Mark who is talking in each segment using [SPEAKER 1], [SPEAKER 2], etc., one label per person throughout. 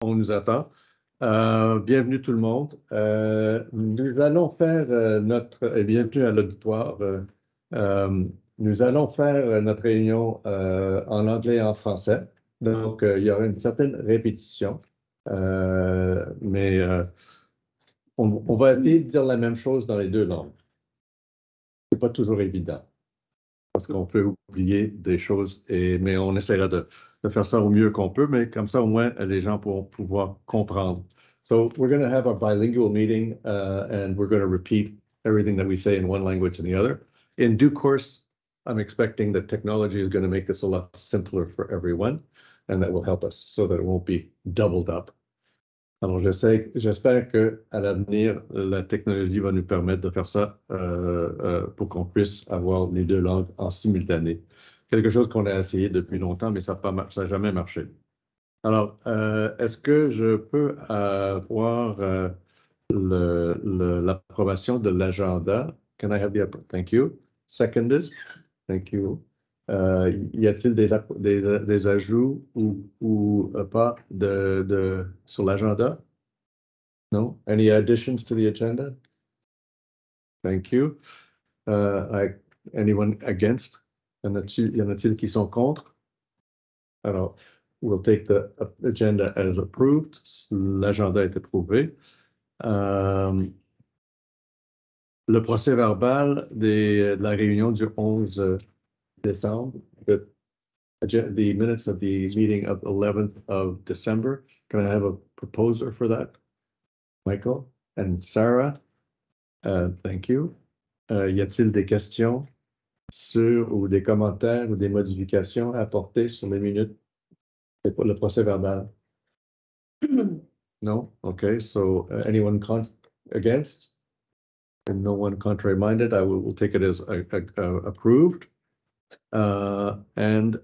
[SPEAKER 1] On nous attend. Bienvenue tout le monde. Nous allons faire bienvenue à l'auditoire. Nous allons faire notre réunion en anglais et en français. Donc, il y aura une certaine répétition. Mais on va essayer de dire la même chose dans les deux langues. Ce n'est pas toujours évident parce qu'on peut oublier des choses, mais on essaiera de faire ça au mieux qu'on peut, mais comme ça, au moins, les gens pourront pouvoir comprendre. So we're going to have a bilingual meeting, and we're going to repeat everything that we say in one language and the other. In due course, I'm expecting that technology is going to make this a lot simpler for everyone, and that will help us so that it won't be doubled up. Alors, j'espère qu'à l'avenir, la technologie va nous permettre de faire ça pour qu'on puisse avoir les deux langues en simultané. Quelque chose qu'on a essayé depuis longtemps, mais ça n'a jamais marché. Alors, est-ce que je peux avoir l'approbation de l'agenda? Can I have the Thank you. Seconded. Thank you. Y a-t-il des ajouts ou pas sur l'agenda? No? Any additions to the agenda? Thank you. Anyone against? Y en a-t-il qui sont contre? Alors, we'll take the agenda as approved. L'agenda est approuvé. Le procès verbal de la réunion du 11 décembre, the minutes of the meeting of 11th of December. Can I have a proposer for that? Michael and Sarah? Thank you. Y a-t-il des questions ou des commentaires ou des modifications à apporter sur les minutes pour le procès verbal? No? Okay, so anyone against? And no one contrary-minded, I will take it as approved. And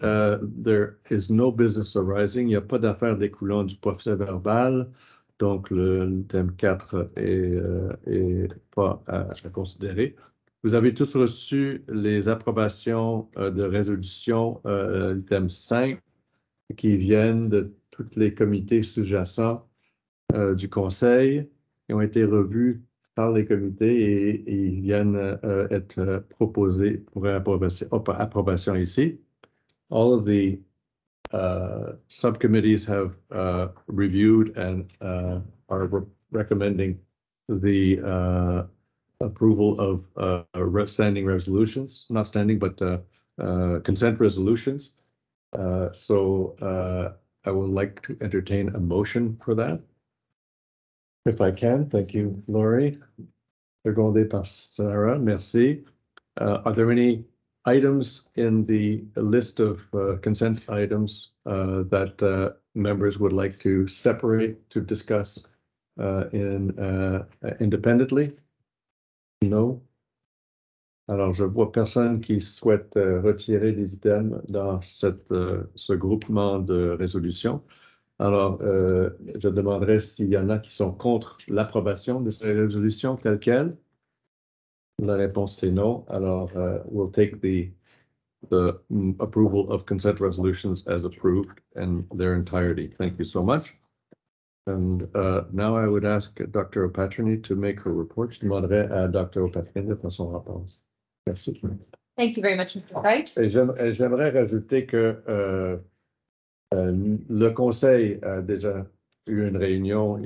[SPEAKER 1] there is no business arising. Il n'y a pas d'affaires découlant du procès verbal. Donc, le thème 4 est pas à considérer. Vous avez tous reçu les approbations de résolution, le thème 5, qui viennent de tous les comités sous-jacents du Conseil, qui ont été revus par les comités et ils viennent être proposés pour approbation ici. All of the subcommittees have reviewed and are recommending the approval of standing resolutions, not standing, but consent resolutions. So I would like to entertain a motion for that. If I can, thank you, Laurie. Secondé par Sarah, merci. Are there any items in the list of consent items that members would like to separate to discuss independently? No? Alors, je vois personne qui souhaite retirer des items dans ce groupement de résolution. Alors, je demanderai s'il y en a qui sont contre l'approbation de ces résolutions telles quelles. La réponse c'est non. Alors, we'll take the approval of consent resolutions as approved in their entirety. Thank you so much. And now I would ask Dr. Opatrny to make her report. Je demanderai à Dr. Opatrny de faire son rapport. Merci.
[SPEAKER 2] Thank you very much, Mr. Wright.
[SPEAKER 1] Et j'aimerais rajouter que le Conseil a déjà eu une réunion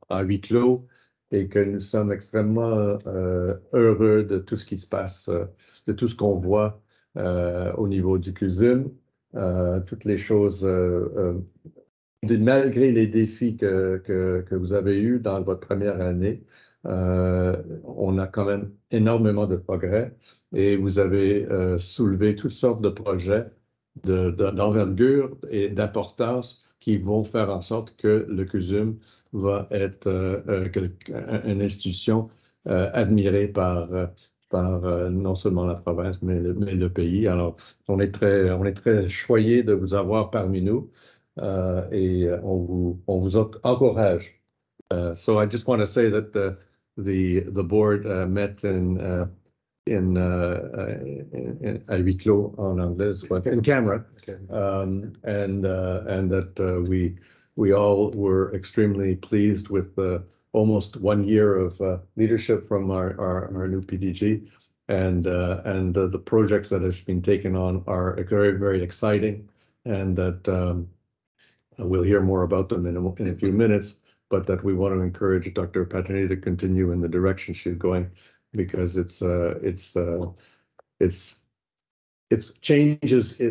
[SPEAKER 1] à huis clos et que nous sommes extrêmement heureux de tout ce qui se passe, de tout ce qu'on voit au niveau du CUSUM, toutes les choses, malgré les défis que vous avez eus dans votre première année, on a quand même énormément de progrès et vous avez soulevé toutes sortes de projets d'envergure et d'importance qui vont faire en sorte que le CUSUM va être une institution admirée par non seulement la province, mais le pays. Alors, on est très choyés de vous avoir parmi nous et on vous encourage. So I just want to say that the board met à huis clos en anglais, in camera, okay. And that we all were extremely pleased with the almost 1 year of leadership from our new PDG. And the projects that have been taken on are very, very exciting, and that we'll hear more about them in a few minutes, but that we want to encourage Dr. Pattoni to continue in the direction she's going, because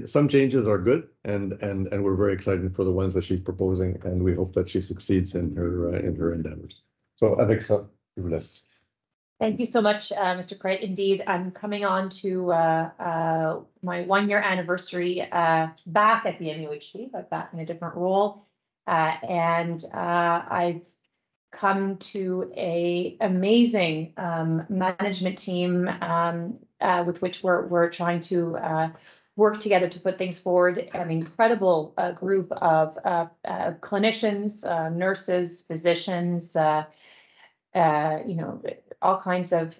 [SPEAKER 1] some changes are good, and we're very excited for the ones that she's proposing, and we hope that she succeeds in her endeavors. So avec ça, je vous laisse.
[SPEAKER 2] Thank you so much, Mr. Cright. Indeed, I'm coming on to my 1-year anniversary back at the MUHC, but back in a different role. And I've come to an amazing management team with which we're trying to work together to put things forward. An incredible group of clinicians, nurses, physicians, all kinds of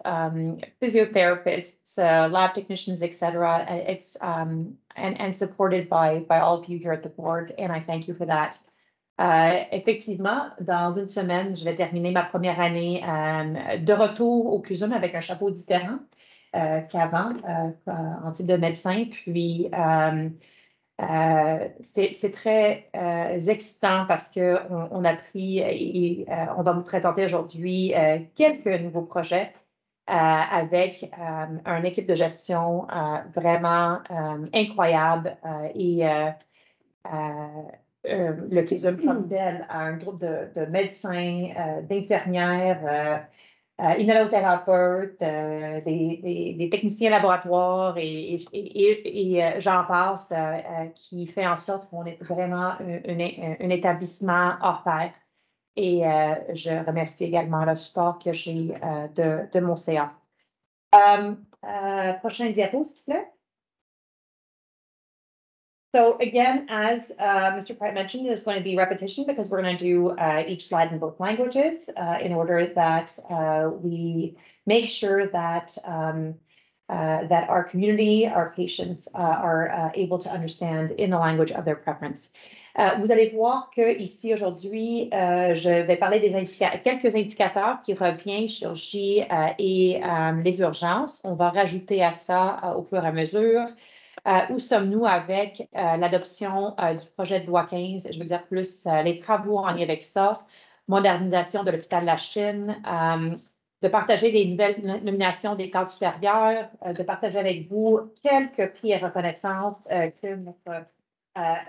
[SPEAKER 2] physiotherapists, lab technicians, etc. It's and supported by all of you here at the board, and I thank you for that. Effectivement, dans une semaine, je vais terminer ma première année de retour au CUSUM avec un chapeau différent qu'avant en titre de médecin. Puis c'est très excitant parce qu'on a pris et on va vous présenter aujourd'hui quelques nouveaux projets avec une équipe de gestion vraiment incroyable et le CUSUM comme tel a un groupe de médecins, d'infirmières, inhalothérapeutes, des techniciens laboratoires et j'en passe, qui fait en sorte qu'on est vraiment un établissement hors pair. Et je remercie également le support que j'ai de mon CA. Prochaine diapo, s'il vous plaît. So again, as Mr. Cright mentioned, there's going to be repetition because we're going to do each slide in both languages in order that we make sure that that our community, our patients are able to understand in the language of their preference. Vous allez voir que ici aujourd'hui, je vais parler des quelques indicateurs qui reviennent chirurgie et les urgences. On va rajouter à ça au fur et à mesure. Où sommes-nous avec l'adoption du projet de loi 15, je veux dire plus les travaux en lien avec ça, modernisation de l'hôpital de la Chine, de partager des nouvelles nominations des cadres supérieurs, de partager avec vous quelques prix et reconnaissances que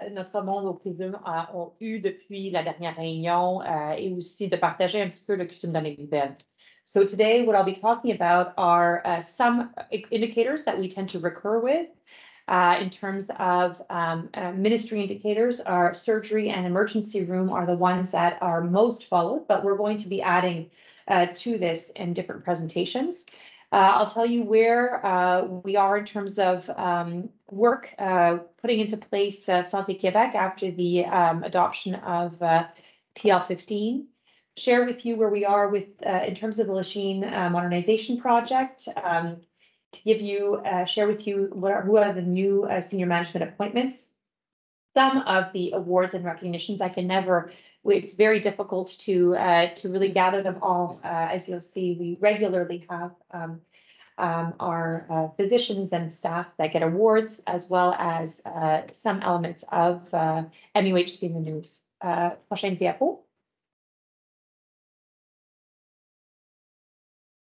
[SPEAKER 2] notre monde au CUSUM a eu depuis la dernière réunion et aussi de partager un petit peu le CUSUM dans les nouvelles. So today, what I'll be talking about are some indicators that we tend to recur with. In terms of ministry indicators, our surgery and emergency room are the ones that are most followed, but we're going to be adding to this in different presentations. I'll tell you where we are in terms of work putting into place Santé Québec after the adoption of PL15. Share with you where we are with in terms of the Lachine modernization project. To give you, share with you who are the new senior management appointments. Some of the awards and recognitions I can never, it's very difficult to really gather them all. As you'll see, we regularly have our physicians and staff that get awards, as well as some elements of MUHC in the news. Prochaine diapo.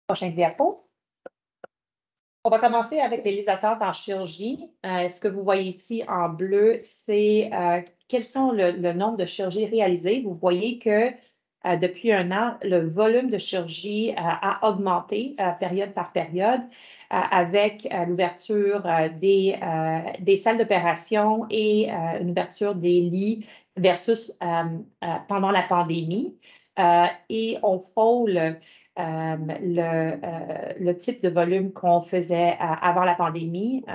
[SPEAKER 2] Prochaine diapo. On va commencer avec les attentes en chirurgie. Ce que vous voyez ici en bleu, c'est quels sont le nombre de chirurgies réalisées. Vous voyez que depuis un an, le volume de chirurgie a augmenté période par période avec l'ouverture des salles d'opération et une ouverture des lits versus pendant la pandémie. Et on frôle le type de volume qu'on faisait avant la pandémie,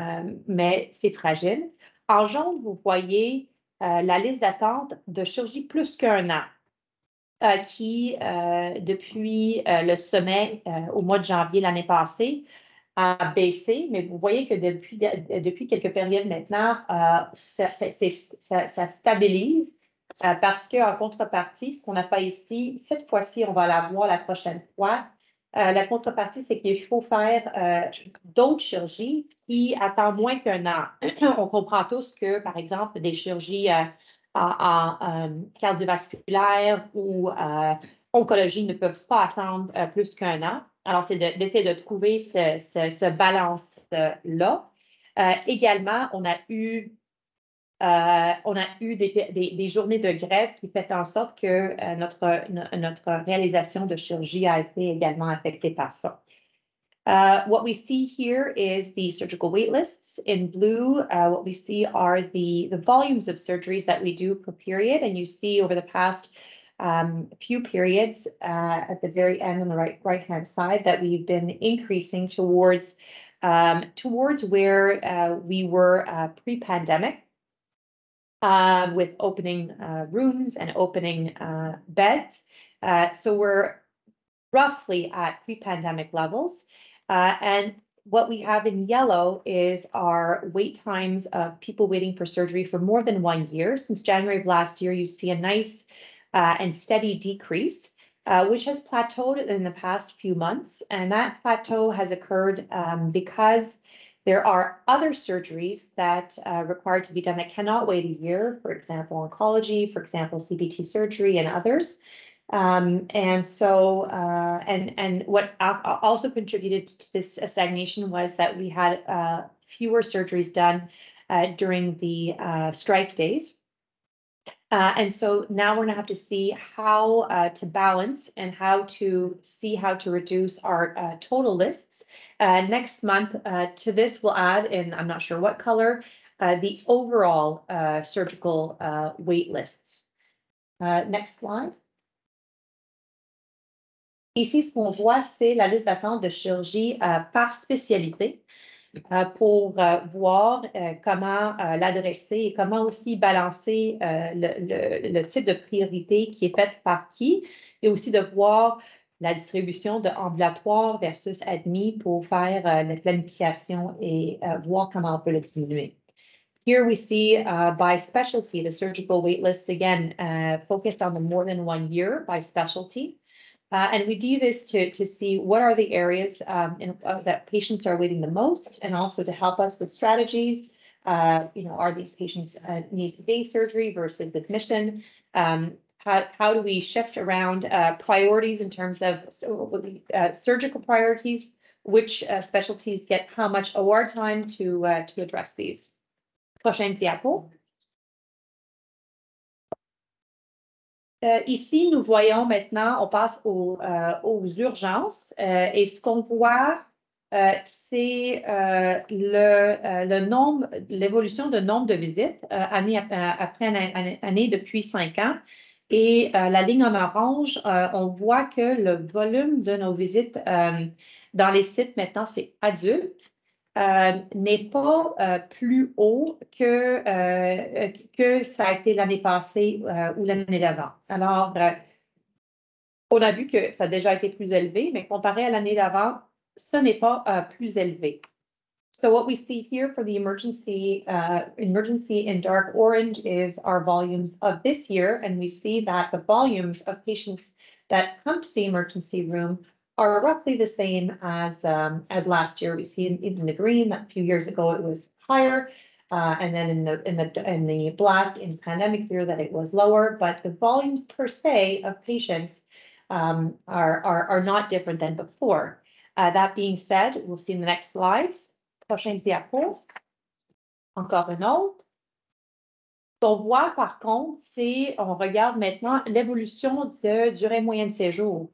[SPEAKER 2] mais c'est fragile. En jaune, vous voyez la liste d'attente de chirurgie plus qu'un an, qui, depuis le sommet au mois de janvier l'année passée, a baissé, mais vous voyez que depuis quelques périodes maintenant, ça stabilise. parce qu'en contrepartie, ce qu'on n'a pas ici, cette fois-ci, on va l'avoir la prochaine fois. La contrepartie, c'est qu'il faut faire d'autres chirurgies qui attendent moins qu'un an. On comprend tous que, par exemple, des chirurgies en cardiovasculaire ou oncologie ne peuvent pas attendre plus qu'un an. Alors, c'est d'essayer de trouver ce balance-là. Également, on a eu des journées de grève qui fait en sorte que notre réalisation de chirurgie a été également affectée par ça. What we see here is the surgical wait lists. In blue, what we see are the volumes of surgeries that we do per period. And you see over the past few periods at the very end on the right-hand side that we've been increasing towards where we were pre-pandemic. With opening rooms and opening beds. So we're roughly at pre-pandemic levels. And what we have in yellow is our wait times of people waiting for surgery for more than 1 year. Since January of last year, you see a nice and steady decrease, which has plateaued in the past few months. And that plateau has occurred because there are other surgeries that require to be done that cannot wait a year, for example, oncology, for example, CBT surgery and others. And what also contributed to this stagnation was that we had fewer surgeries done during the strike days. And so now we're going to have to see how to balance and how to reduce our total lists. Next month to this, we'll add, and I'm not sure what color, the overall surgical wait lists. Next slide. Ici, ce qu'on voit, c'est la liste d'attente de chirurgie par spécialité pour voir comment l'adresser et comment aussi balancer le type de priorité qui est faite par qui, et aussi de voir la distribution de ambulatoire versus admis pour faire la planification et voir comment on peut le diminuer. Here we see by specialty, the surgical wait lists, again, focused on the more than 1 year by specialty. And we do this to see what are the areas that patients are waiting the most, and also to help us with strategies. Are these patients need day surgery versus admission? How do we shift around priorities in terms of surgical priorities? Which specialties get how much OR time to address these? Prochaine diapo. Ici, nous voyons maintenant, on passe aux urgences et ce qu'on voit, c'est l'évolution de nombre de visites année après année depuis 5 ans. Et la ligne en orange, on voit que le volume de nos visites dans les sites maintenant, c'est adultes. N'est pas plus haut que ça a été l'année passée ou l'année d'avant. Alors, on a vu que ça a déjà été plus élevé, mais comparé à l'année d'avant, ce n'est pas plus élevé. So what we see here for the emergency in dark orange is our volumes of this year, and we see that the volumes of patients that come to the emergency room are roughly the same as last year. We see in the green that a few years ago it was higher, and then in the black in pandemic year that it was lower. But the volumes per se of patients are not different than before. That being said, we'll see in the next slides. Prochaine diapo. Encore une autre. Ce qu'on voit par contre, c'est on regarde maintenant l'évolution de durée moyenne de séjour.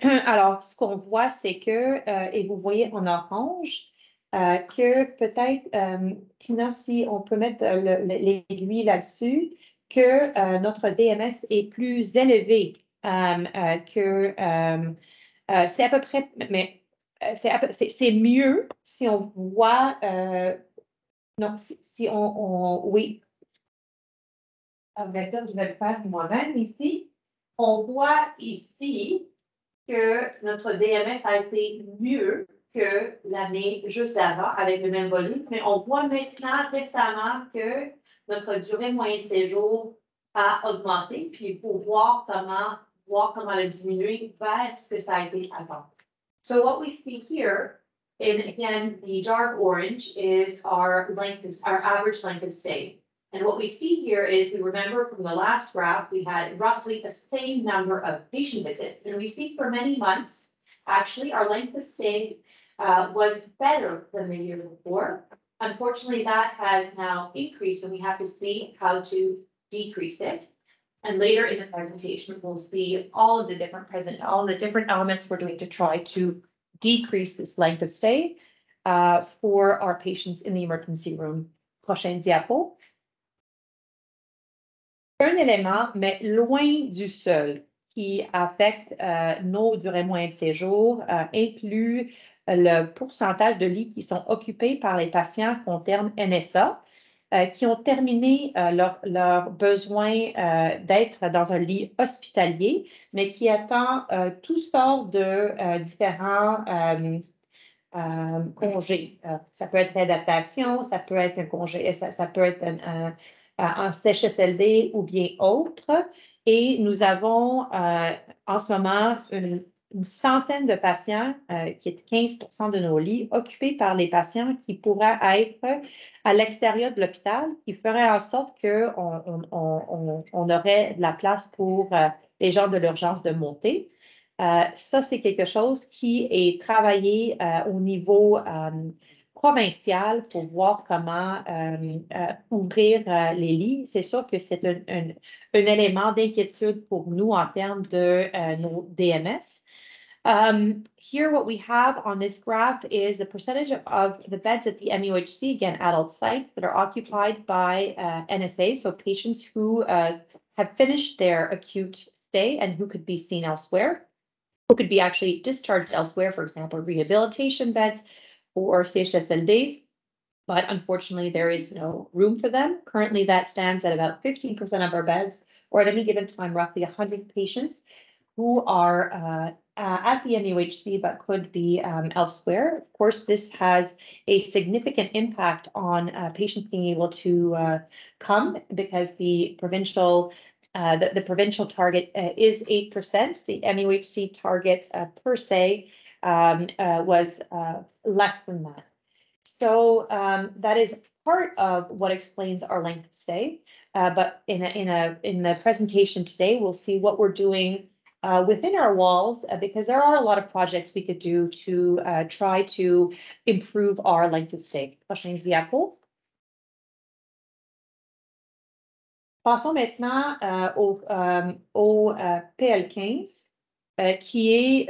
[SPEAKER 2] Alors, ce qu'on voit, c'est que, et vous voyez en orange, que peut-être, Tina, si on peut mettre l'aiguille là-dessus, que notre DMS est plus élevé que c'est à peu près, mais c'est mieux si on voit, non, si on oui, je vais le faire moi-même ici. On voit ici que notre DMS a été mieux que l'année juste avant avec le même volume, mais on voit maintenant récemment que notre durée moyenne de séjour
[SPEAKER 3] a augmenté, puis il faut voir comment le diminuer vers ce que ça a été avant. So what we see here, and again, the dark orange is our average length of stay. And what we see here is, we remember from the last graph, we had roughly the same number of patient visits. And we see for many months, actually, our length of stay was better than the year before. Unfortunately, that has now increased, and we have to see how to decrease it. And later in the presentation, we'll see all of the different elements we're doing to try to decrease this length of stay for our patients in the emergency room. Prochaine diapo. Un élément, mais loin du seul, qui affecte nos durées moyennes de séjour, inclut le pourcentage de lits qui sont occupés par les patients qu'on terme NSA, qui ont terminé leur besoin d'être dans un lit hospitalier, mais qui attend toutes sortes de différents congés. Ça peut être réadaptation, ça peut être un congé, ça peut être un CHSLD ou bien autre. Et nous avons en ce moment une centaine de patients, qui est 15% de nos lits, occupés par les patients qui pourraient être à l'extérieur de l'hôpital, qui ferait en sorte qu'on aurait de la place pour les gens de l'urgence de monter. Ça, c'est quelque chose qui est travaillé au niveau provincial pour voir comment ouvrir les lits. C'est sûr que c'est un élément d'inquiétude pour nous en termes de nos DMS. Here, what we have on this graph is the percentage of the beds at the MUHC, again, adult sites, that are occupied by NSA, so patients who have finished their acute stay and who could be seen elsewhere, who could be actually discharged elsewhere, for example, rehabilitation beds or CHSLDs, but unfortunately, there is no room for them. Currently, that stands at about 15% of our beds, or at any given time, roughly 100 patients who are at the MUHC but could be elsewhere. Of course, this has a significant impact on patients being able to come, because the provincial target is 8%. The MUHC target per se was less than that. So that is part of what explains our length of stay. But in the presentation today, we'll see what we're doing within our walls, because there are a lot of projects we could do to try to improve our length of stay. Prochaine diapo. Passons maintenant au PL15, qui est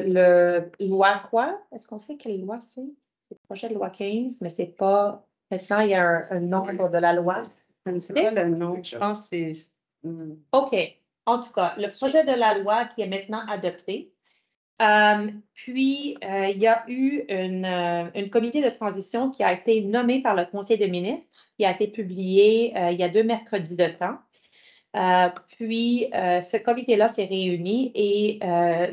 [SPEAKER 3] le loi quoi? Est-ce qu'on sait quelle loi c'est? C'est le projet de loi 15, mais c'est pas... Maintenant, il y a un nombre de la loi.
[SPEAKER 4] C'est pas le nom, je pense que c'est...
[SPEAKER 2] OK. En tout cas, le projet de la loi qui est maintenant adopté. Puis, il y a eu une comité de transition qui a été nommée par le Conseil des ministres, qui a été publié il y a 2 mercredis de temps. Puis, ce comité-là s'est réuni et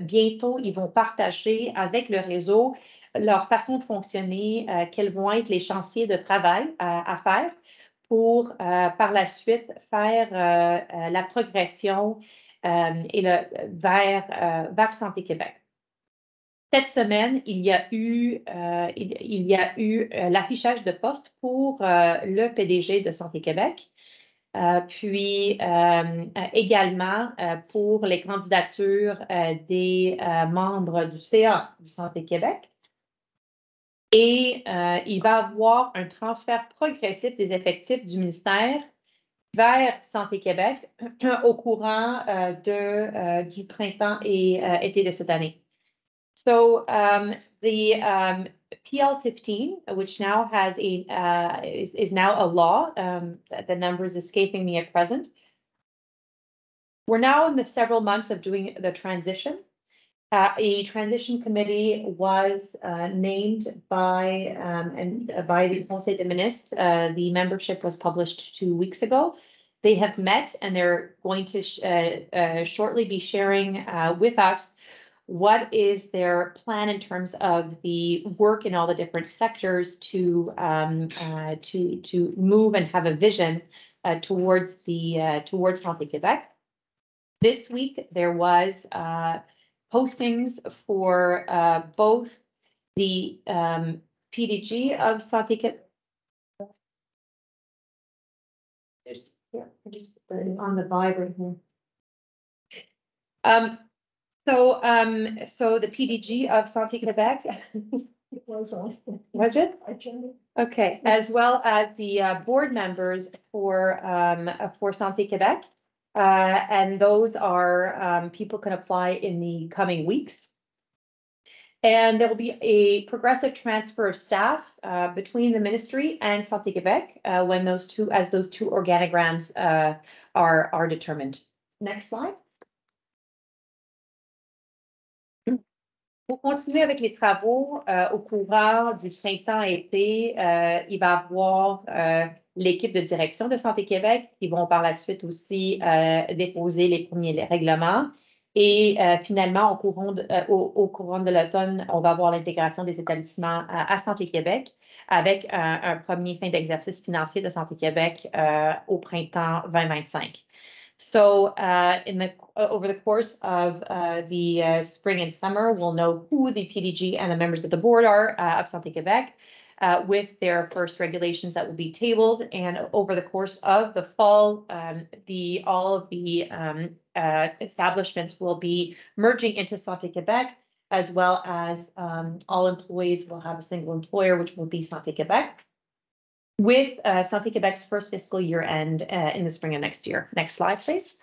[SPEAKER 2] bientôt, ils vont partager avec le réseau leur façon de fonctionner, quels vont être les chantiers de travail à faire pour, par la suite, faire la progression vers Santé Québec. Cette semaine, il y a eu l'affichage de poste pour le PDG de Santé Québec, puis également pour les candidatures des membres du CA du Santé Québec. Et il va y avoir un transfert progressif des effectifs du ministère vers Santé Québec au courant du printemps et été de cette année. So the PL15, which now has is now a law, the number is escaping me at present. We're now in the several months of doing the transition. A transition committee was named by the Conseil des ministres. The membership was published 2 weeks ago. They have met, and they're going to shortly be sharing with us what is their plan in terms of the work in all the different sectors to move and have a vision
[SPEAKER 3] towards Santé Québec. This week, there was postings for both the PDG of Santé Québec. Just on the vibrant here. So the PDG of Santé Québec. Was it? Okay, as well as the board members for Santé Québec. And those are people can apply in the coming weeks. And there will be a progressive transfer of staff between the ministry and Santé Québec when those two organograms are determined. Next slide. Pour continuer avec les travaux au courant du printemps-été, il va y avoir l'équipe de direction de Santé Québec qui vont par la suite aussi déposer les premiers règlements. Et finalement, au courant de l'automne, on va avoir l'intégration des établissements à Santé Québec avec un premier fin d'exercice financier de Santé Québec au printemps 2025. So over the course of the spring and summer, we'll know who the PDG and the members of the board are of Santé Québec with their first regulations that will be tabled. And over the course of the fall, all of the establishments will be merging into Santé Québec, as well as all employees will have a single employer, which will be Santé Québec, with Santé Québec's first fiscal year end in the spring of next year. Next slide, please.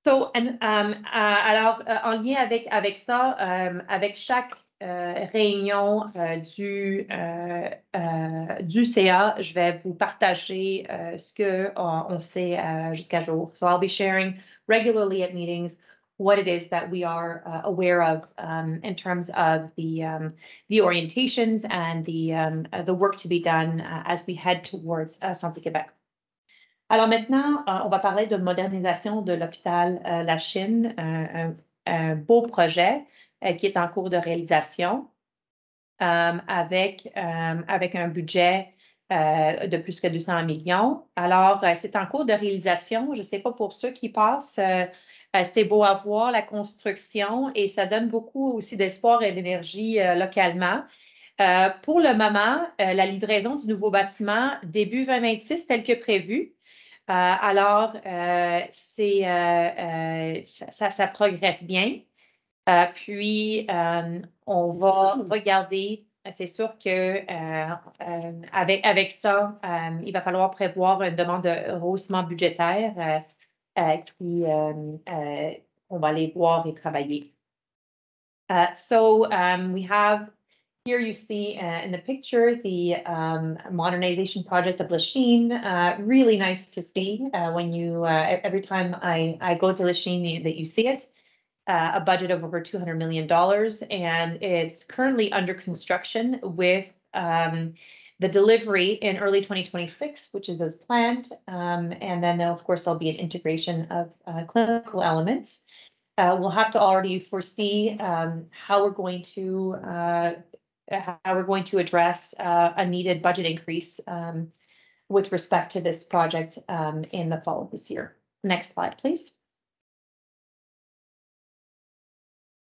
[SPEAKER 3] So, alors, en lien avec ça, avec chaque réunion du CA, je vais vous partager ce que on sait jusqu'à jour. So I'll be sharing regularly at meetings what it is that we are aware of in terms of the orientations and the work to be done as we head towards Santé Québec. Alors maintenant, on va parler de modernisation de l'hôpital La Chine, un beau projet qui est en cours de réalisation avec un budget de plus que 200 millions. Alors, c'est en cours de réalisation. Je ne sais pas pour ceux qui passent, c'est beau à voir la construction et ça donne beaucoup aussi d'espoir et d'énergie localement. Pour le moment, la livraison du nouveau bâtiment début 2026 tel que prévu. Alors, ça progresse bien. Puis, on va regarder, c'est sûr que avec ça, il va falloir prévoir une demande de rehaussement budgétaire qui on va aller voir et travailler. So we have here you see in the picture the modernization project of Lachine. Really nice to see when you every time I go to Lachine that you see it. A budget of over $200 million, and it's currently under construction with the delivery in early 2026, which is as planned. And then, of course, there'll be an integration of clinical elements. We'll have to already foresee how we're going to address a needed budget increase with respect to this project in the fall of this year. Next slide, please.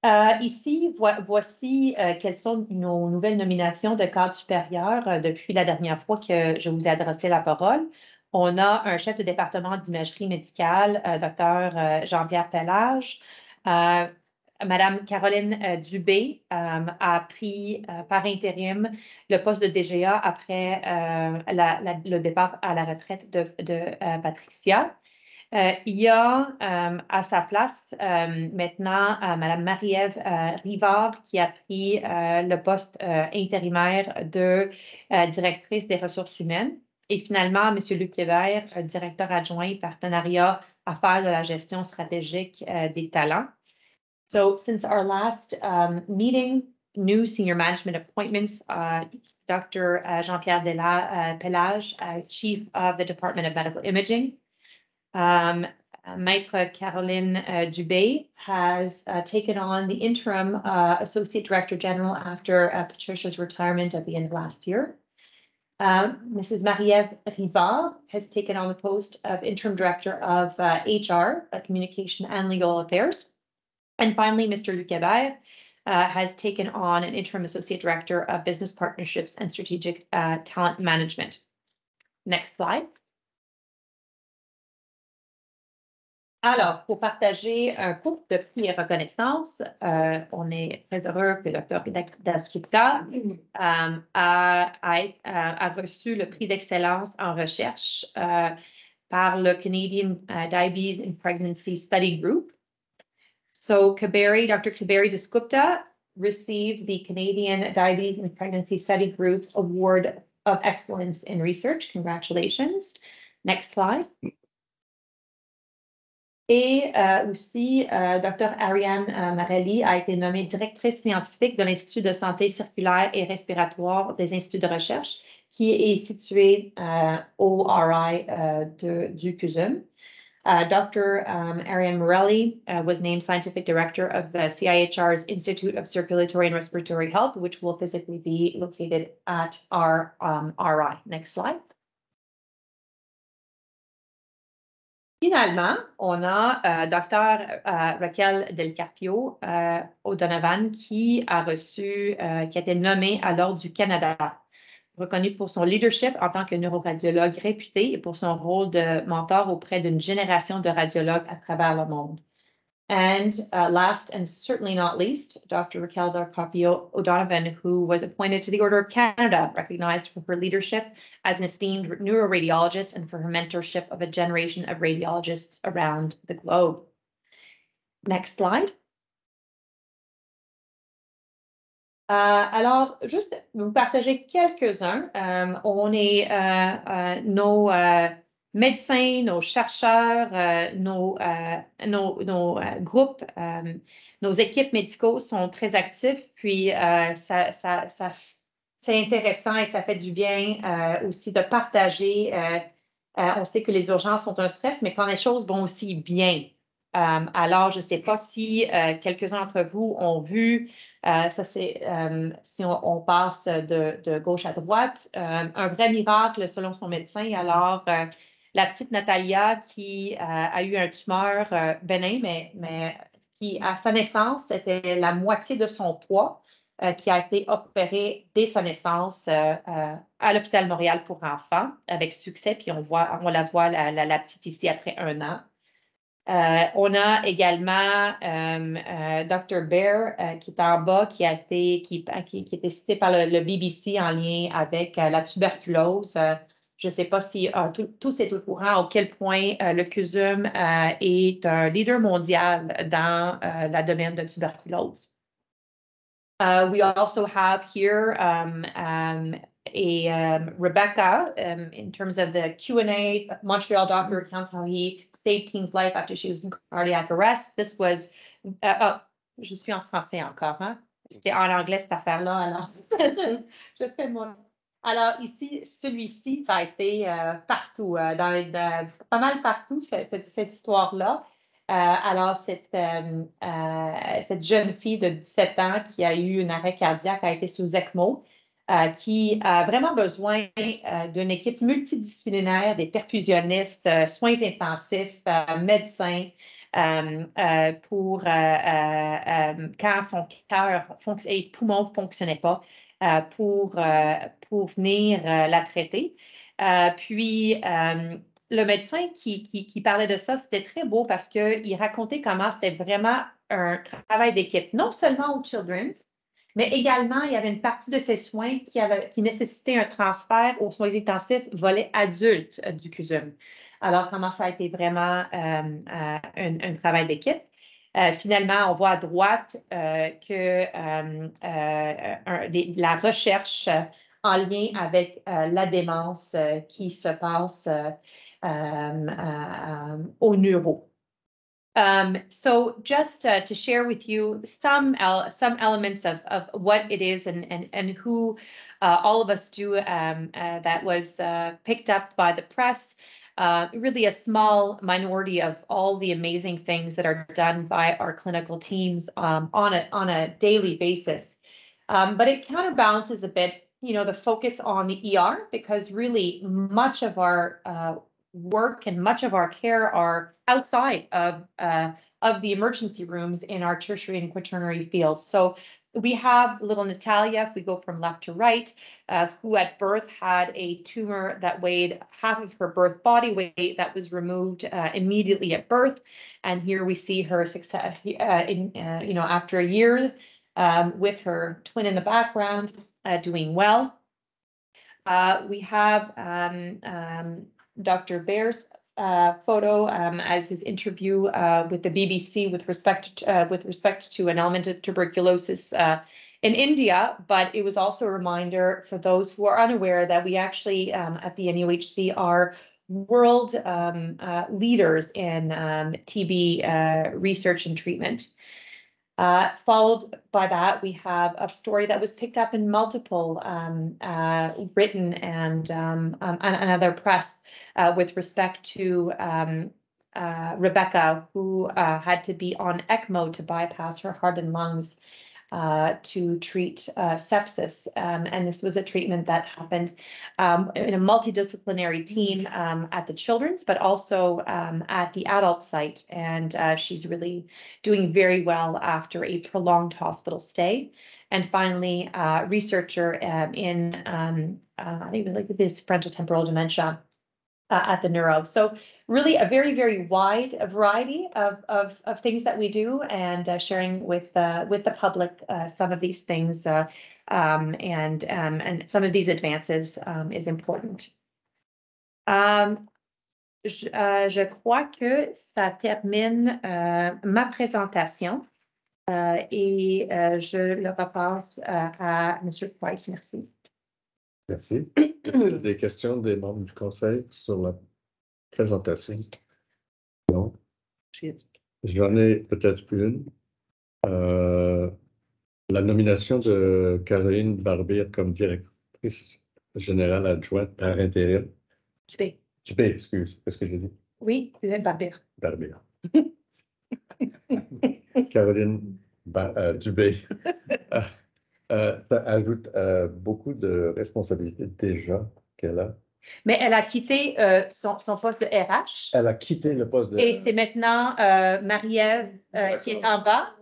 [SPEAKER 3] Ici, voici quelles sont nos nouvelles nominations de cadre supérieur depuis la dernière fois que je vous ai adressé la parole. On a un chef de département d'imagerie médicale, Dr. Jean-Pierre Pellage. Madame Caroline Dubé a pris par intérim le poste de DGA après le départ à la retraite de Patricia. Il y a à sa place maintenant Madame Marie-Ève Rivard qui a pris le poste intérimaire de directrice des ressources humaines. Et finalement, M. Luc Hébert, directeur adjoint partenariat affaires de la gestion stratégique des talents. So since our last meeting, new senior management appointments, Dr. Jean-Pierre Pellage, Chief of the Department of Medical Imaging. Maître Caroline Dubé has taken on the interim Associate Director General after Patricia's retirement at the end of last year. Mrs. Marie-Ève Rivard has taken on the post of Interim Director of HR, Communication and Legal Affairs. And finally, Mr. Luc Hébert has taken on an Interim Associate Director of Business Partnerships and Strategic Talent Management. Next slide. Alors, pour partager un cours de prix et reconnaissance, on est très heureux que Dr. Dasgupta a reçu le prix d'excellence en recherche par le Canadian Diabetes and Pregnancy Study Group. So Dr. Kaberi Dasgupta received the Canadian Diabetes and Pregnancy Study Group Award of Excellence in Research. Congratulations. Next slide. Et aussi, Dr. Ariane Marelli a été nommée directrice scientifique de l'Institut de santé circulaire et respiratoire des instituts de recherche, qui est situé au RI du CUSUM. Dr. Ariane Marelli was named Scientific Director of the CIHR's Institute of Circulatory and Respiratory Health, which will physically be located at our RI. Next slide. Finalement, on a Dr. Raquel Del Carpio O'Donovan qui a été nommée à l'Ordre du Canada, reconnue pour son leadership en tant que neuroradiologue réputé et pour son rôle de mentor auprès d'une génération de radiologues à travers le monde. And last and certainly not least, Dr. Raquel Del Carpio O'Donovan, who was appointed to the Order of Canada, recognized for her leadership as an esteemed neuroradiologist and for her mentorship of a generation of radiologists around the globe. Next slide. Alors, juste vous partager quelques-uns. On est nos médecins, nos chercheurs, nos groupes, nos équipes médicaux sont très actifs, puis c'est intéressant et ça fait du bien aussi de partager. On sait que les urgences sont un stress, mais quand les choses vont aussi bien. Alors, je ne sais pas si quelques-uns d'entre vous ont vu, si on passe de gauche à droite, un vrai miracle selon son médecin. Alors, la petite Natalia qui a eu un tumeur bénin, mais qui, à sa naissance, était la moitié de son poids, qui a été opérée dès sa naissance à l'hôpital Montréal pour enfants avec succès. Puis on la voit, la petite ici après 1 an. On a également Dr. Bear qui est en bas, qui était cité par le BBC en lien avec la tuberculose. Je ne sais pas si tous êtes au courant à quel point le CUSUM est un leader mondial dans le domaine de tuberculose. We also have here Rebecca, in terms of the Q&A, Montreal doctor recounts how he saved Teen's life after she was in cardiac arrest. This was, je suis en français encore, hein? C'était en anglais cette affaire-là, alors je fais mon... Alors ici, celui-ci, ça a été partout, pas mal partout, cette histoire-là. Alors, cette jeune fille de 17 ans qui a eu un arrêt cardiaque a été sous ECMO, qui a vraiment besoin d'une équipe multidisciplinaire, des perfusionnistes, soins intensifs, médecins, pour quand son cœur et poumons ne fonctionnaient pas, pour venir la traiter. Puis, le médecin qui parlait de ça, c'était très beau parce qu'il racontait comment c'était vraiment un travail d'équipe, non seulement au Children's, mais également, il y avait une partie de ses soins qui nécessitait un transfert aux soins intensifs volet adulte du CUSUM. Alors, comment ça a été vraiment un travail d'équipe. Finalement, on voit à droite que la recherche en lien avec la démence qui se passe au neuro. So just to share with you some elements of what it is and who all of us do, that was picked up by the press. Really a small minority of all the amazing things that are done by our clinical teams on a daily basis. But it counterbalances a bit the focus on the ER, because really much of our work and much of our care are outside of the emergency rooms in our tertiary and quaternary fields. So we have little Natalia, if we go from left to right, who at birth had a tumor that weighed half of her birth body weight that was removed immediately at birth. And here we see her success, after a year with her twin in the background, doing well. We have Dr. Bear's photo as his interview with the BBC with respect to an element of tuberculosis in India, but it was also a reminder for those who are unaware that we actually at the NUHC are world leaders in TB research and treatment. Followed by that, we have a story that was picked up in multiple written and other press with respect to Rebecca, who had to be on ECMO to bypass her heart and lungs to treat sepsis. And this was a treatment that happened in a multidisciplinary team at the children's, but also at the adult site. And she's really doing very well after a prolonged hospital stay. And finally, researcher in, I think like this frontotemporal dementia at the neuro. So really a very, very wide variety of things that we do, and sharing with the public some of these things and some of these advances is important. Je crois que ça termine ma présentation et je le repasse à M. Price. Merci.
[SPEAKER 1] Merci. Des questions des membres du conseil sur la présentation? Non. J'en ai peut-être une. La nomination de Caroline Barbier comme directrice générale adjointe par intérim.
[SPEAKER 3] Dubé,
[SPEAKER 1] excuse. Qu'est-ce que j'ai dit?
[SPEAKER 3] Oui, Barbier.
[SPEAKER 1] Barbier. Caroline Dubé. Ça ajoute beaucoup de responsabilités déjà qu'elle a.
[SPEAKER 3] Mais elle a quitté son poste de RH.
[SPEAKER 1] Elle a quitté le poste de
[SPEAKER 3] Et c'est maintenant Marie-Ève qui est en bas.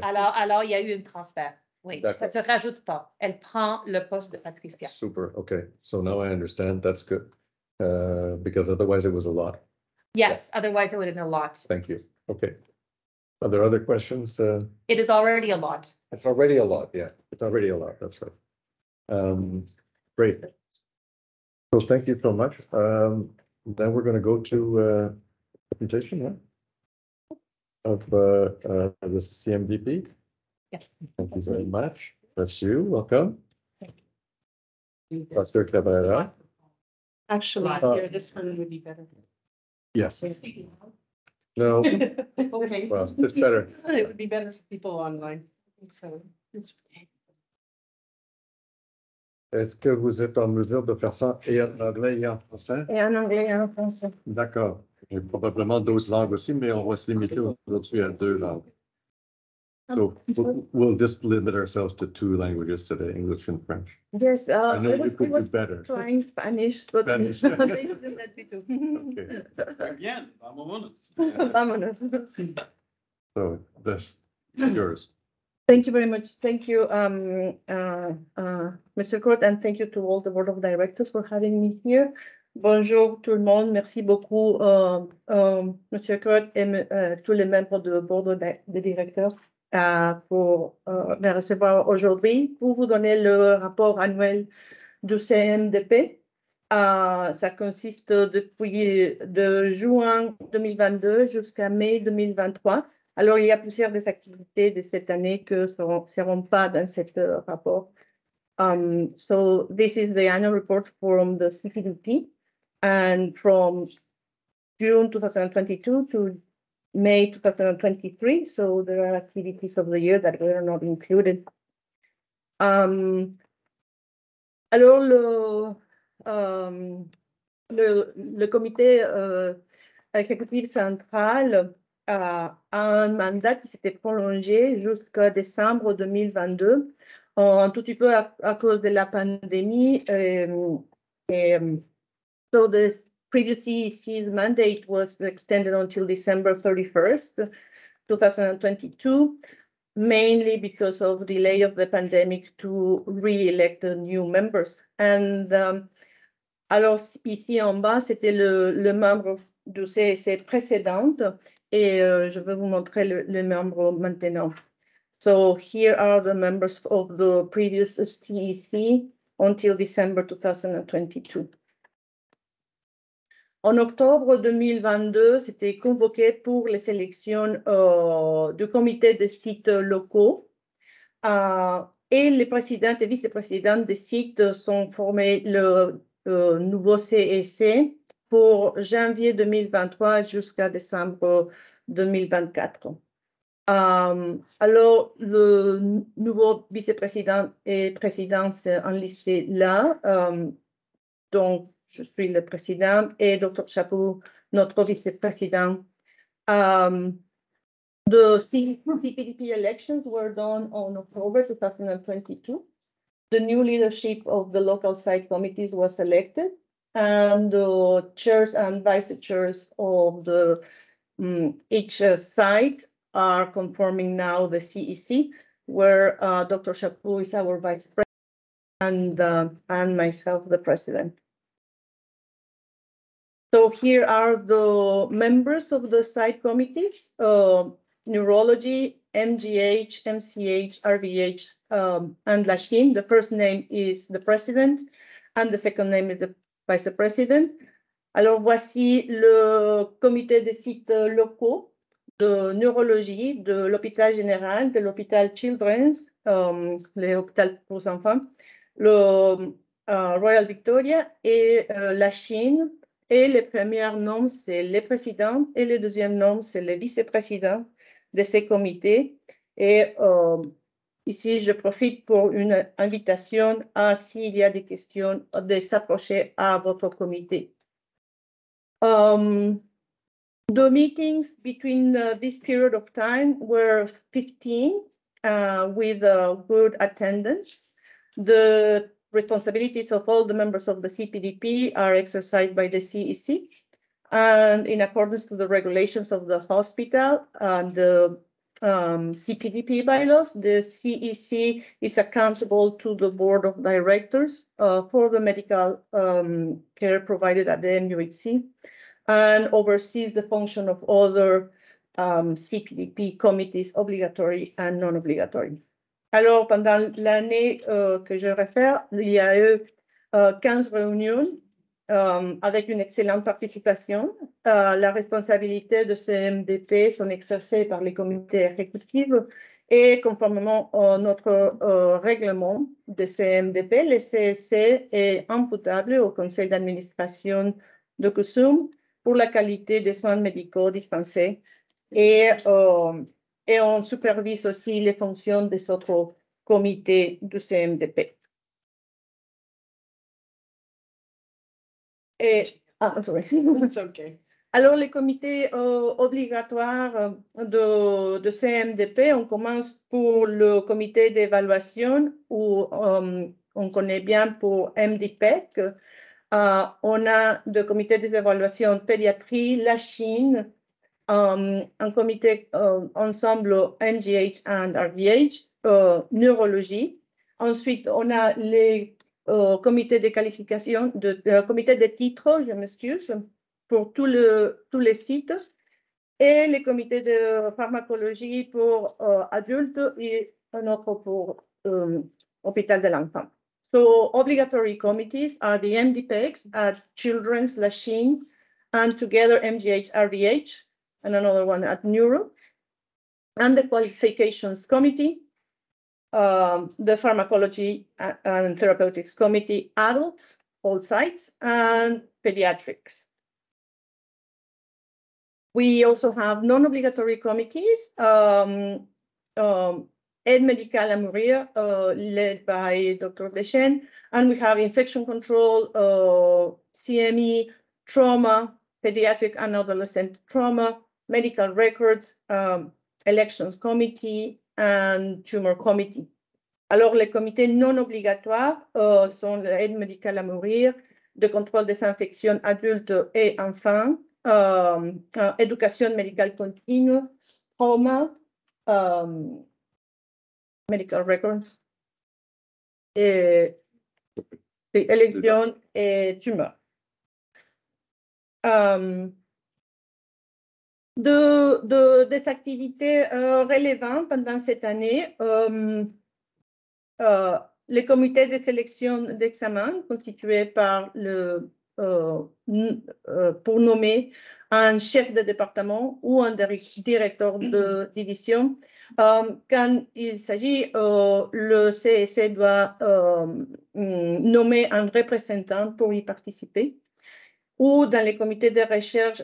[SPEAKER 3] Alors, il y a eu un transfert. Oui, ça ne se rajoute pas. Elle prend le poste de Patricia.
[SPEAKER 1] Super, okay. So now I understand. That's good. Because otherwise it was a lot.
[SPEAKER 3] Yes, otherwise it would have been a lot.
[SPEAKER 1] Thank you. Okay. Are there other questions?
[SPEAKER 3] It is already a lot.
[SPEAKER 1] It's already a lot, yeah. It's already a lot, that's right. Great. So thank you so much. Then we're going to go to presentation of the CMDP.
[SPEAKER 3] Yes.
[SPEAKER 1] Thank you very much. That's you. Welcome.
[SPEAKER 3] Thank you.
[SPEAKER 1] Pastor Cabrera.
[SPEAKER 4] Actually, here, this one would be better.
[SPEAKER 1] Yes. No.
[SPEAKER 4] Okay.
[SPEAKER 1] Well, it's better.
[SPEAKER 4] It would be better for people online. So it's okay.
[SPEAKER 1] Est-ce que vous êtes en mesure de faire ça et en anglais et en français?
[SPEAKER 5] Et en anglais et en français.
[SPEAKER 1] D'accord. J'ai probablement d'autres langues aussi, mais on va se limiter aujourd'hui à 2 langues. So we'll just limit ourselves to 2 languages today, English and French.
[SPEAKER 5] Yes,
[SPEAKER 1] I know
[SPEAKER 5] I
[SPEAKER 1] you
[SPEAKER 5] was,
[SPEAKER 1] could do better.
[SPEAKER 5] trying Spanish, but
[SPEAKER 1] Spanish.
[SPEAKER 5] they didn't let me do.
[SPEAKER 1] Okay.
[SPEAKER 6] Bien, vámonos.
[SPEAKER 5] Vámonos.
[SPEAKER 1] So that's yours.
[SPEAKER 5] Thank you very much. Thank you, Mr. Court, and thank you to all the board of directors for having me here. Bonjour tout le monde. Merci beaucoup, Monsieur Court, et tous les membres du board des directeurs pour me recevoir aujourd'hui pour vous donner le rapport annuel du CMDP. Ça consiste depuis de juin 2022 jusqu'à mai 2023. Alors, il y a plusieurs des activités de cette année que ne seront pas dans cet rapport. So this is the annual report from the CPDP, and from June 2022 to May 2023. So there are activities of the year that were not included. Alors, le comité exécutif central a un mandat qui s'était prolongé jusqu'à décembre 2022 un tout petit peu à cause de la pandémie. So the previous CEC's mandate was extended until December 31st, 2022, mainly because of delay of the pandemic to re-elect the new members. And alors ici en bas, c'était le membre du CEC précédente et je vais vous montrer le membre maintenant. So here are the members of the previous CEC until December 2022. En octobre 2022, c'était convoqué pour les élections du comité des sites locaux et les présidents et vice-présidents des sites sont formés le nouveau CEC pour janvier 2023 jusqu'à décembre 2024. Alors, le nouveau vice-président et président c'est enlisté là. Donc, je suis le président et Dr. Chaput, notre vice-président. The CPDP elections were done on October 2022. The new leadership of the local site committees was elected, and the chairs and vice chairs of the each site are conforming now the CEC, where Dr. Chaput is our vice president and myself the president. So here are the members of the site committees, neurology, MGH, MCH, RVH, and Lachine. The first name is the president and the second name is the vice president. Alors voici le comité des sites locaux de neurologie de l'hôpital général, de l'hôpital Children's, l'hôpital pour enfants, le Royal Victoria et la Chine. Et le premier nom, c'est le président et le deuxième nom, c'est le vice-président de ces comités. Et ici, je profite pour une invitation à, s'il y a des questions, de s'approcher à votre comité. The meetings between this period of time were 15 with good attendance. The responsibilities of all the members of the CPDP are exercised by the CEC, and in accordance to the regulations of the hospital and the CPDP bylaws, the CEC is accountable to the board of directors for the medical care provided at the MUHC and oversees the function of other CPDP committees, obligatory and non-obligatory. Alors, pendant l'année que je réfère, il y a eu 15 réunions avec une excellente participation. La responsabilité de ces MDP sont exercées par les comités exécutifs et conformément à notre règlement de ces MDP, le CEC est imputable au conseil d'administration de CUSUM pour la qualité des soins médicaux dispensés et on supervise aussi les fonctions des autres comités du CMDP.
[SPEAKER 4] It's okay.
[SPEAKER 5] Alors, les comités obligatoires de CMDP, on commence pour le comité d'évaluation où on connaît bien pour MDPEC. On a le comité d'évaluation pédiatrie, la Chine, un comité ensemble NGH and RVH, neurologie. Ensuite, on a les comités de qualification, comité de titres, je m'excuse, pour tous les sites, et les comités de pharmacologie pour adultes et un autre pour hôpital de l'enfant. So, obligatory committees are the MDPECs at Children's, Lachine, and together MGH, RVH, and another one at Neuro, and the qualifications committee, the pharmacology and therapeutics committee, adults, all sites, and pediatrics. We also have non-obligatory committees, Aide médicale à mourir, led by Dr. Deschênes, and we have infection control, CME, trauma, pediatric and adolescent trauma, medical records, elections committee, and tumor committee. Alors, les comités non obligatoires sont l'aide médicale à mourir, de contrôle des infections adultes et enfants, éducation médicale continue, trauma, medical records, et élections et tumeurs. Des activités relevantes pendant cette année, les comités de sélection d'examen constitués par pour nommer un chef de département ou un directeur de division. Quand il s'agit, le CSC doit nommer un représentant pour y participer. Ou dans les comités de recherche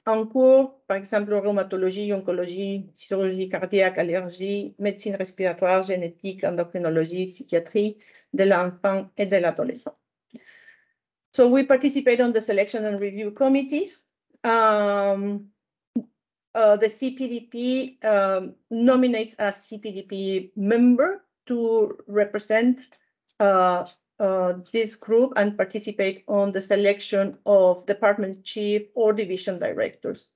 [SPEAKER 5] en cours, par exemple rhumatologie, oncologie, chirurgie cardiaque, allergie, médecine respiratoire, génétique, endocrinologie, psychiatrie de l'enfant et de l'adolescent. So we participate on the selection and review committees. The CPDP nominates a CPDP member to represent this group and participate on the selection of department chief or division directors.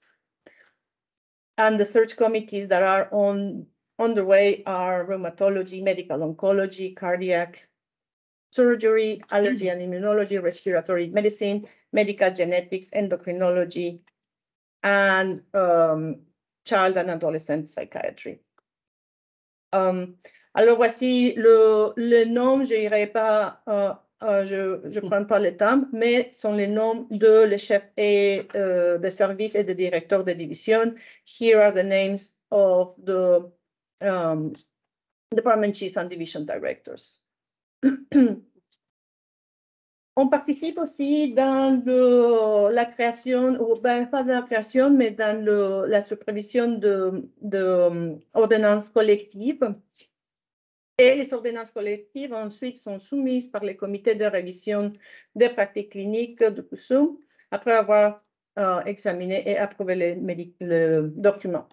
[SPEAKER 5] And the search committees that are on the way are rheumatology, medical oncology, cardiac, surgery, allergy and immunology, respiratory medicine, medical genetics, endocrinology, and child and adolescent psychiatry. Alors voici le nom, je n'irai pas, je prends pas le temps, mais sont les noms de les chefs et de services et de directeurs de division. Here are the names of the department chief and division directors. On participe aussi dans la création, ou ben, pas de la création, mais dans la supervision de ordonnances collectives. Et les ordonnances collectives ensuite sont soumises par les comités de révision des pratiques cliniques de CUSUM après avoir examiné et approuvé le document.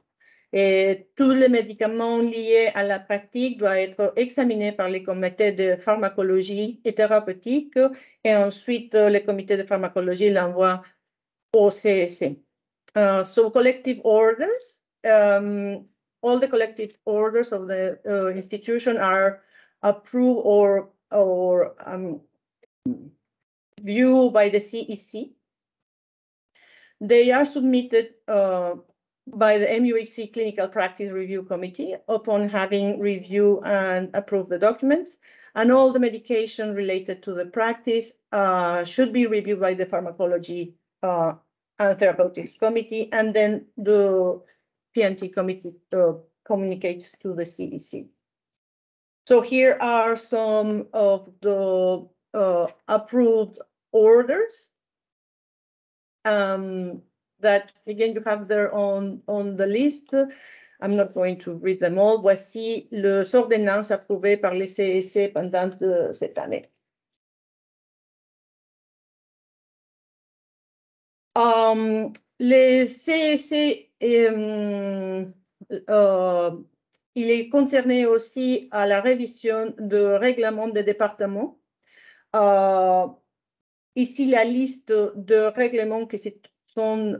[SPEAKER 5] Et tous les médicaments liés à la pratique doivent être examinés par les comités de pharmacologie et thérapeutique et ensuite les comités de pharmacologie l'envoient au CSC. So collective orders, all the collective orders of the institution are approved or viewed by the CEC. They are submitted by the MUHC Clinical Practice Review Committee upon having reviewed and approved the documents, and all the medication related to the practice should be reviewed by the Pharmacology and Therapeutics Committee, and then the PNT Committee communicates to the CDC. So here are some of the approved orders. That again you have there on the list. I'm not going to read them all. Voici les ordonnances approuvées par les CEC pendant cette année. Les CEC, il est concerné aussi à la révision de règlement des départements. Ici, la liste de règlements qui sont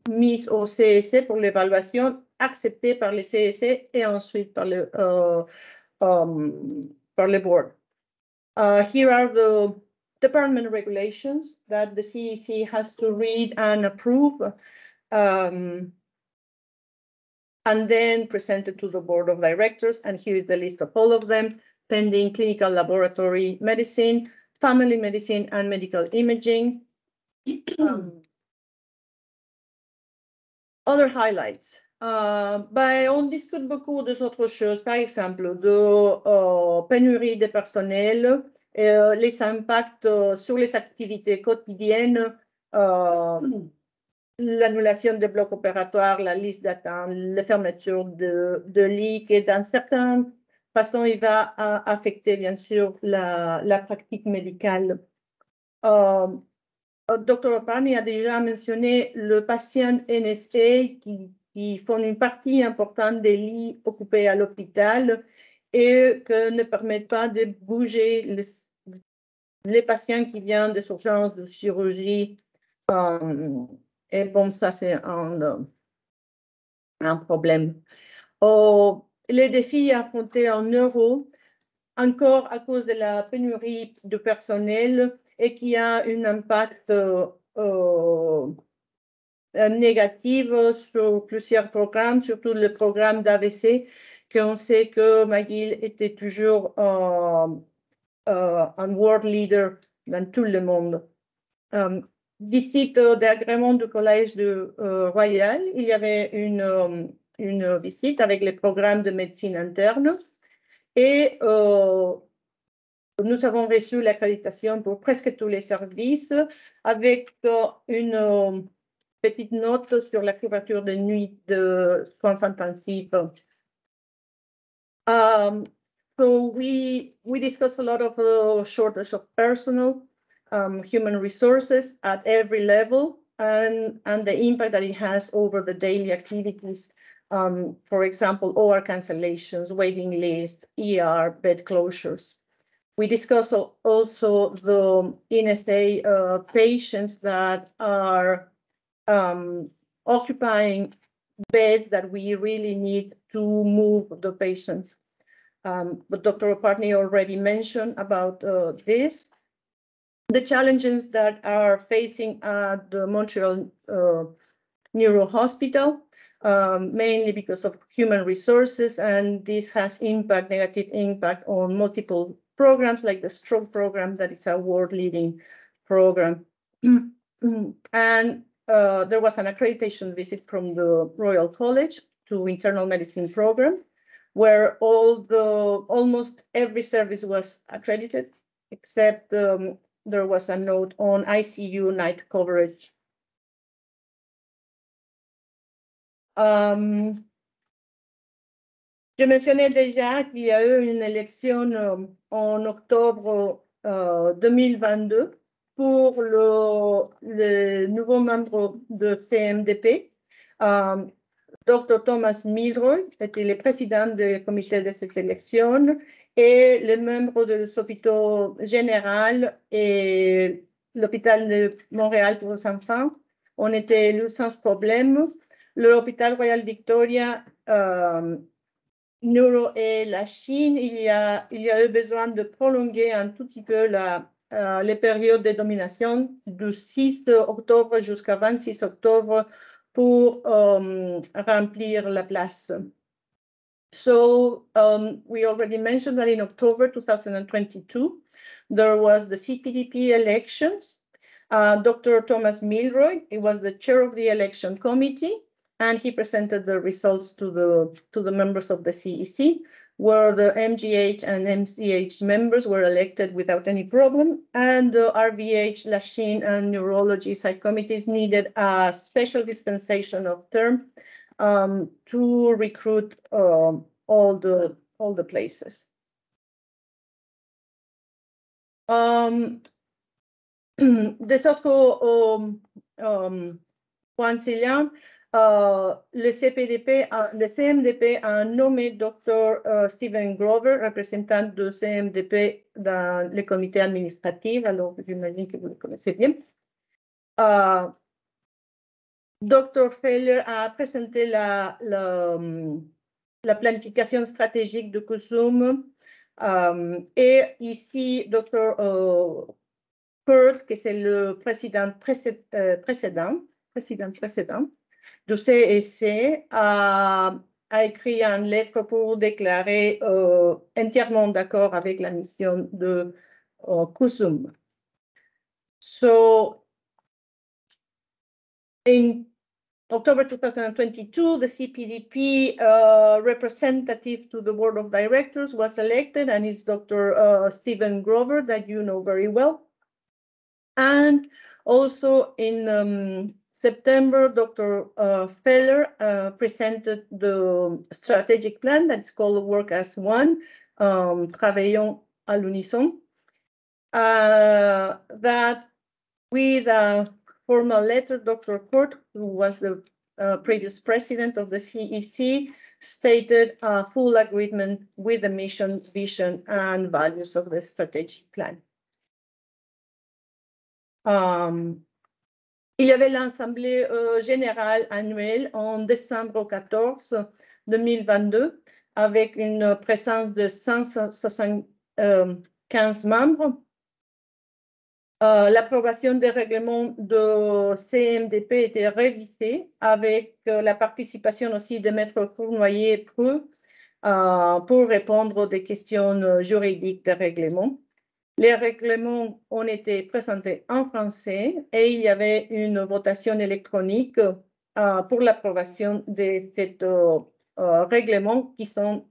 [SPEAKER 5] mis au CEC pour l'évaluation, acceptés par les CEC et ensuite par le board. Here are the department regulations that the CEC has to read and approve, and then presented to the board of directors. And here is the list of all of them: pending clinical laboratory medicine, family medicine, and medical imaging. Other highlights. On discute beaucoup d'autres choses, par exemple de pénurie de personnel, les impacts sur les activités quotidiennes, l'annulation des blocs opératoires, la liste d'attente, les fermetures de lits, et dans certaines façons, il va affecter bien sûr la pratique médicale. Dr. Opani a déjà mentionné le patient NSA qui font une partie importante des lits occupés à l'hôpital et que ne permettent pas de bouger les patients qui viennent des urgences de chirurgie. Et bon, ça, c'est un problème. Les défis affrontés en neuro, encore à cause de la pénurie de personnel et qui a un impact négatif sur plusieurs programmes, surtout le programme d'AVC, qu'on sait que McGill était toujours un world leader dans tout le monde. Visite d'agrément du Collège Royal, il y avait une visite avec les programmes de médecine interne et nous avons reçu l'accréditation pour presque tous les services avec une petite note sur la couverture de nuit de soins intensifs. So we discussed a lot of the shortage of personnel, human resources at every level, and the impact that it has over the daily activities. For example, OR cancellations, waiting lists, ER, bed closures. We discussed also the NSA patients that are occupying beds that we really need to move the patients. But Dr. Partney already mentioned about this. The challenges that are facing at the Montreal Neuro Hospital, mainly because of human resources, and this has negative impact on multiple programs like the stroke program that is a world-leading program. And there was an accreditation visit from the Royal College to internal medicine program, where almost every service was accredited, except there was a note on ICU night coverage. Je mentionnais déjà qu'il y a eu une élection en octobre 2022 pour le nouveau membre de CMDP. Dr. Thomas Milroy était le président du comité de cette élection et les membres de l'hôpital général et l'hôpital de Montréal pour les enfants ont été élus sans problème. L'hôpital Royal Victoria, Neuro et la Chine, il y a eu besoin de prolonger un tout petit peu les périodes de domination du 6 octobre jusqu'à 26 octobre pour remplir la place. So we already mentioned that in October 2022, there was the CPDP elections. Dr. Thomas Milroy, he was the chair of the election committee, and he presented the results to the members of the CEC, where the MGH and MCH members were elected without any problem, and the RVH, Lachine, and Neurology site committees needed a special dispensation of term to recruit all the places. Des autres points saillants, le CMDP a nommé Dr. Stephen Grover, représentant de CMDP dans le comité administratif, alors j'imagine que vous le connaissez bien. Dr. Feller a présenté la planification stratégique de CUSUM et ici, Dr. Kurt, que c'est le président précédent du CEC, a écrit une lettre pour déclarer entièrement d'accord avec la mission de CUSUM. So, in October 2022, the CPDP representative to the board of directors was elected, and it's Dr. Stephen Grover, that you know very well. And also in September, Dr. Feller presented the strategic plan that's called Work as One, Travaillons à l'unisson, that with a formal letter, Dr. Kurt, who was the previous president of the CEC, stated a full agreement with the mission, vision, and values of the strategic plan. Il y avait l'Assemblée générale annuelle en décembre 14 2022 avec une présence de 175 membres. L'approbation des règlements de CMDP était révisée avec la participation aussi de Maître Cournoyer pour répondre aux des questions juridiques des règlements. Les règlements ont été présentés en français et il y avait une votation électronique pour l'approbation de ces règlements qui sont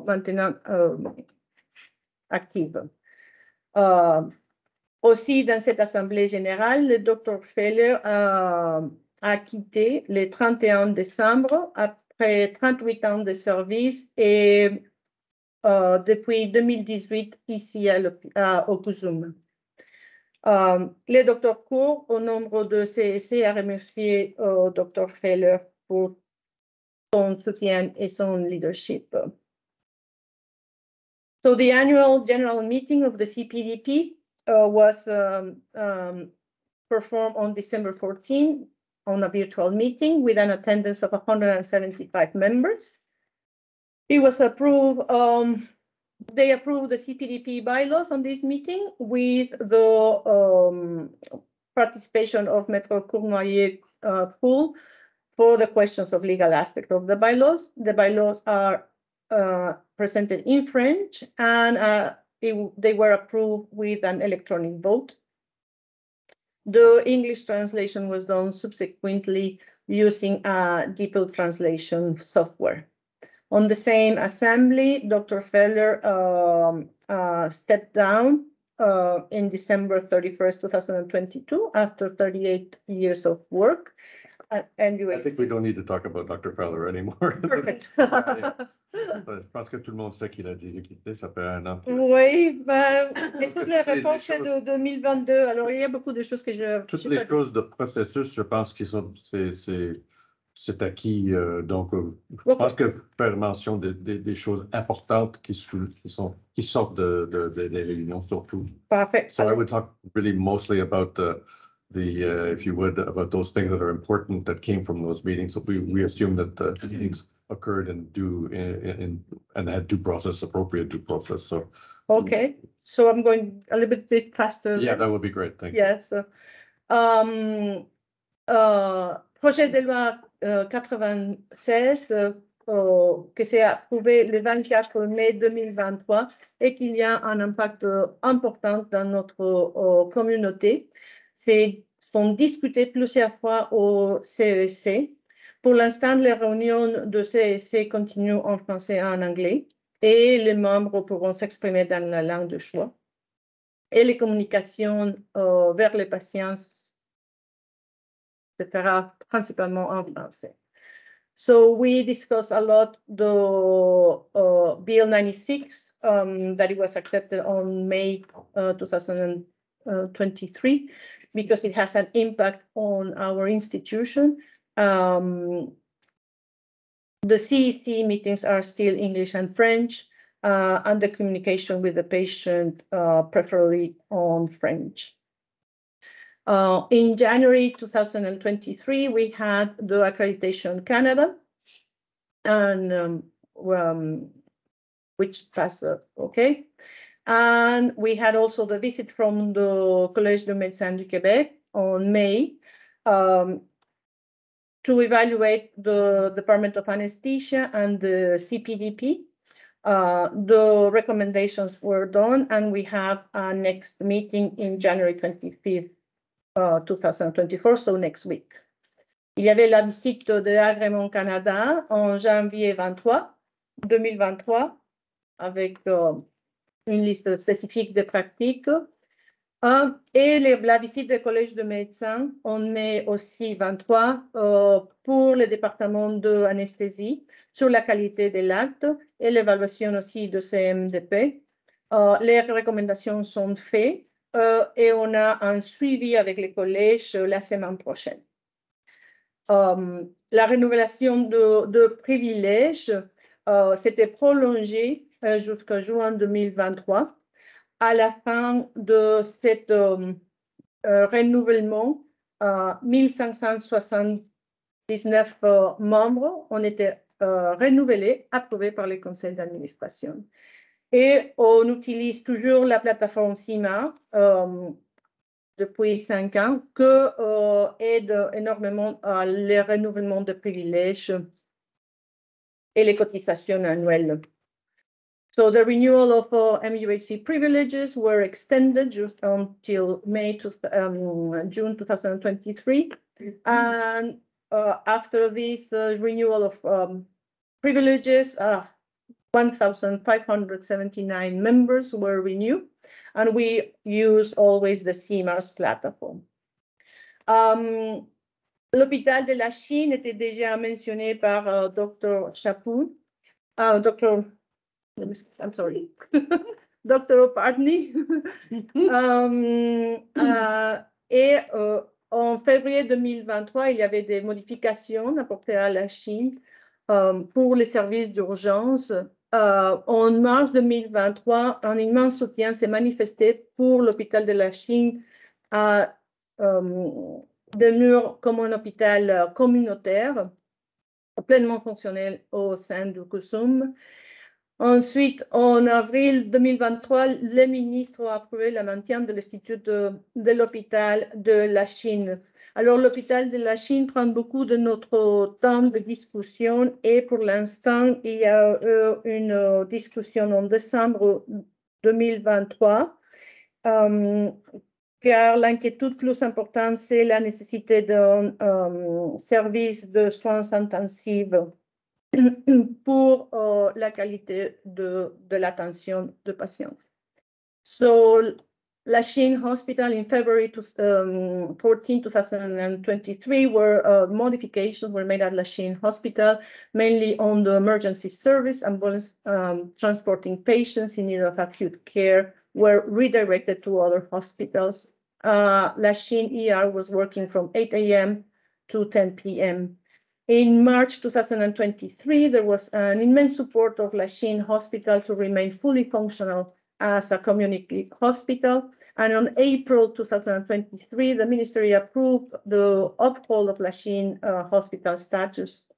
[SPEAKER 5] maintenant actifs. Aussi, dans cette Assemblée générale, le Dr Feller a quitté le 31 décembre après 38 ans de service et depuis 2018 ici au CUSUM. Le Dr Cour, au nombre de CSC, a remercié Dr Feller pour son soutien et son leadership. So the annual general meeting of the CPDP was performed on December 14 on a virtual meeting with an attendance of 175 members. It was approved, they approved the CPDP bylaws on this meeting with the participation of Maître Cournoyer pool for the questions of legal aspect of the bylaws. The bylaws are presented in French and they were approved with an electronic vote. The English translation was done subsequently using a DeepL translation software. On the same assembly, Dr. Feller stepped down in December 31st, 2022, after 38 years of work. And
[SPEAKER 1] I think we don't need to talk about Dr. Feller anymore.
[SPEAKER 5] Perfect.
[SPEAKER 1] Je pense que tout le monde sait qu'il a déjà quitté, ça fait un an.
[SPEAKER 5] Oui, ben, et toutes les réponses c'est de 2022. Alors, il y a beaucoup de choses que je...
[SPEAKER 1] Toutes les choses de processus, je pense qu'ils sont, c'est acquis. Donc, je pense que faire mention des choses importantes qui sortent des réunions, surtout.
[SPEAKER 5] Parfait.
[SPEAKER 1] So I would talk really mostly about if you would, about those things that are important that came from those meetings. So we assume that the meetings occurred and had due process, appropriate due process. So.
[SPEAKER 5] Okay, so I'm going a little bit faster.
[SPEAKER 1] Yeah, that would be great. Thank you.
[SPEAKER 5] Yes. Projet de loi 96 que c'est approuvé le 24 mai 2023 et qu'il y a un impact important dans notre communauté. Sont discutés plusieurs fois au CESC. Pour l'instant, les réunions de CESC continuent en français et en anglais et les membres pourront s'exprimer dans la langue de choix. Et les communications vers les patients se fera principalement en français. So we discussed a lot the Bill 96 that it was accepted on May 2023 because it has an impact on our institution. The CEC meetings are still English and French, and the communication with the patient preferably on French. In January 2023, we had the Accreditation Canada, and which passed okay. And we had also the visit from the Collège de Médecins du Québec on May to evaluate the Department of Anesthesia and the CPDP. The recommendations were done, and we have our next meeting in January 25th, 2024, so next week. Il y avait la visite de l'Agrément Canada en janvier 2023, avec une liste spécifique de pratiques. Et la visite du Collège de médecins en mai aussi 23 pour le département de anesthésie sur la qualité de l'acte et l'évaluation aussi de CMDP. Les recommandations sont faites et on a un suivi avec les collèges la semaine prochaine. la rénovation de privilèges s'était prolongée jusqu'à juin 2023. À la fin de cet renouvellement, 1579 membres ont été renouvelés, approuvés par le conseil d'administration. Et on utilise toujours la plateforme CIMA depuis 5 ans, que aide énormément à les renouvellements de privilèges et les cotisations annuelles. So the renewal of MUHC privileges were extended just until June 2023. And after this renewal of privileges, 1,579 members were renewed, and we use always the CIMAS platform. L'hôpital de la Chine était déjà mentionné par Dr. Chaput, I'm sorry, Dr. O'Partney. Et en février 2023, il y avait des modifications apportées à la Chine pour les services d'urgence. En mars 2023, un immense soutien s'est manifesté pour l'hôpital de la Chine à demeure comme un hôpital communautaire pleinement fonctionnel au sein du CUSUM. Ensuite, en avril 2023, le ministre a approuvé le maintien de l'Institut de l'hôpital de la Chine. Alors, l'hôpital de la Chine prend beaucoup de notre temps de discussion et pour l'instant, il y a eu une discussion en décembre 2023, car l'inquiétude plus importante, c'est la nécessité d'un service de soins intensifs pour la qualité de l'attention de patients. So, Lachine Hospital in February 14, 2023, where modifications were made at Lachine Hospital, mainly on the emergency service, ambulance transporting patients in need of acute care were redirected to other hospitals. Lachine ER was working from 8 a.m. to 10 p.m. In March 2023, there was an immense support of Lachine Hospital to remain fully functional as a community hospital. And on April 2023, the ministry approved the uphold of Lachine hospital status.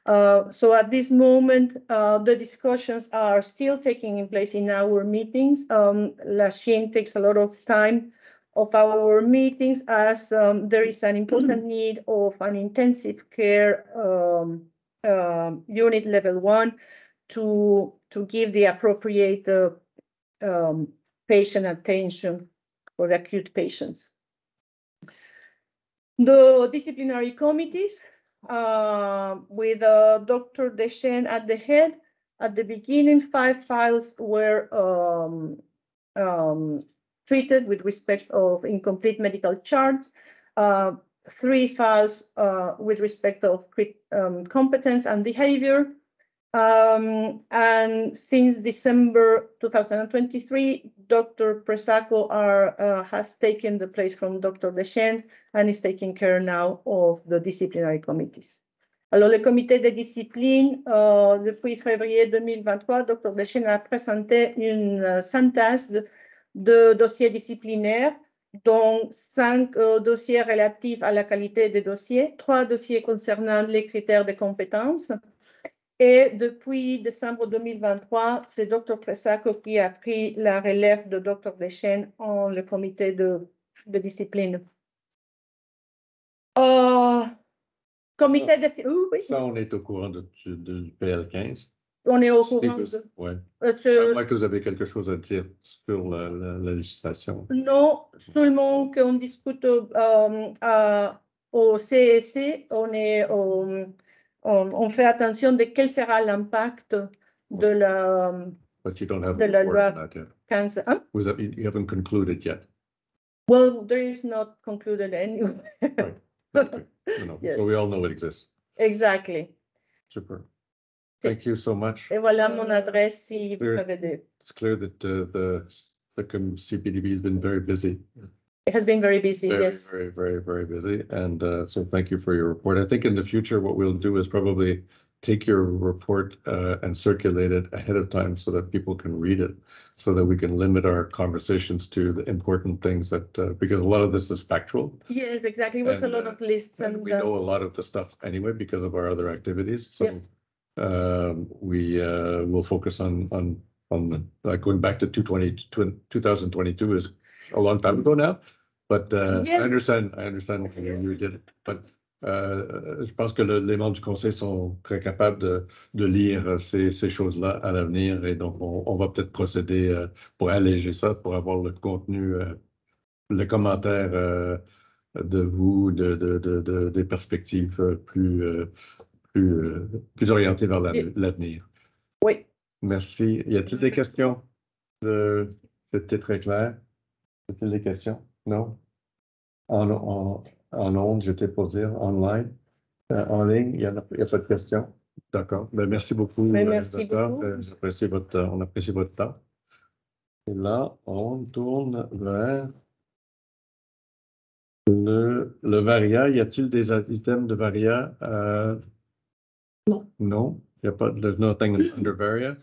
[SPEAKER 5] So at this moment, the discussions are still taking place in our meetings. Lachine takes a lot of time of our meetings as there is an important need of an intensive care unit level 1 to give the appropriate patient attention for the acute patients. The disciplinary committees with Dr. Deschênes at the head, at the beginning, 5 files were treated with respect of incomplete medical charts, 3 files with respect of competence and behavior. And since December 2023, Dr. Pressaco has taken the place from Dr. Deschênes and is taking care now of the disciplinary committees. Alors, le comité de discipline, depuis février 2023, Dr. Deschênes a présenté une synthèse de dossiers disciplinaires, dont 5 dossiers relatifs à la qualité des dossiers, 3 dossiers concernant les critères de compétences. Et depuis décembre 2023, c'est Dr. Pressaco qui a pris la relève de Dr. Deschênes en le comité de discipline. Comité de... oui.
[SPEAKER 1] Ça, on est au courant du PL15.
[SPEAKER 5] On est au courant de...
[SPEAKER 1] Oui. À moins que vous avez quelque chose à dire sur la législation.
[SPEAKER 5] Non, seulement qu'on discute au CEC, on fait attention de quel sera l'impact de la,
[SPEAKER 1] But you don't have
[SPEAKER 5] de la loi
[SPEAKER 1] on that yet.
[SPEAKER 5] 15. Hein?
[SPEAKER 1] You haven't concluded yet.
[SPEAKER 5] Well, there is not concluded anyway.
[SPEAKER 1] Right. Okay. No.
[SPEAKER 5] Yes.
[SPEAKER 1] So we all know it exists.
[SPEAKER 5] Exactly.
[SPEAKER 1] Super. Thank you so much.
[SPEAKER 5] Et voilà mon adresse si vous
[SPEAKER 1] Clear.
[SPEAKER 5] avez des...
[SPEAKER 1] It's clear that the CPDB has been very busy.
[SPEAKER 5] It has been very busy,
[SPEAKER 1] Very,
[SPEAKER 5] yes.
[SPEAKER 1] very, very, very busy. And so thank you for your report. I think in the future, what we'll do is probably take your report and circulate it ahead of time so that people can read it, so that we can limit our conversations to the important things that, because a lot of this is factual.
[SPEAKER 5] Yes, exactly. It was a
[SPEAKER 1] And,
[SPEAKER 5] lot of lists
[SPEAKER 1] And we know a lot of the stuff anyway because of our other activities. So we will focus on like going back to 2022 is a long time ago now. But
[SPEAKER 5] Yes.
[SPEAKER 1] I understand what you did. But je pense que les membres du conseil sont très capables de lire ces choses-là à l'avenir. Et donc, on va peut-être procéder pour alléger ça, pour avoir le contenu, le commentaire de vous, des perspectives plus orientées vers l'avenir.
[SPEAKER 5] Oui.
[SPEAKER 1] Merci. Y a-t-il des questions? C'était très clair. Y a-t-il des questions? Non? En ondes, j'étais pour dire, online. En ligne, il n'y a pas de questions. D'accord. Ben, merci beaucoup.
[SPEAKER 5] Mais merci
[SPEAKER 1] docteur.
[SPEAKER 5] beaucoup.
[SPEAKER 1] On apprécie votre temps. Et là, on tourne vers le Varia. Y a-t-il des items de Varia?
[SPEAKER 4] Non.
[SPEAKER 1] No. There's nothing under Varia.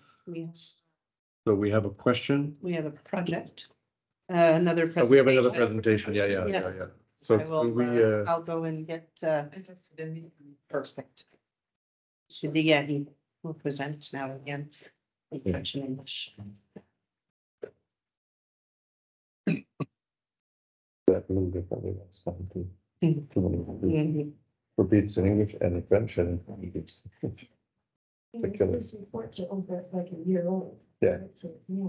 [SPEAKER 1] So we have a question.
[SPEAKER 4] We have a project, another presentation.
[SPEAKER 1] We have another presentation. Yeah. So
[SPEAKER 4] I will, I'll go and get, perfect. Monsieur Digari will present now again in French and English.
[SPEAKER 1] That will be probably something. Repeats in English and in French and in English.
[SPEAKER 6] This reports are over like a year old.
[SPEAKER 1] Yeah.
[SPEAKER 6] So, yeah.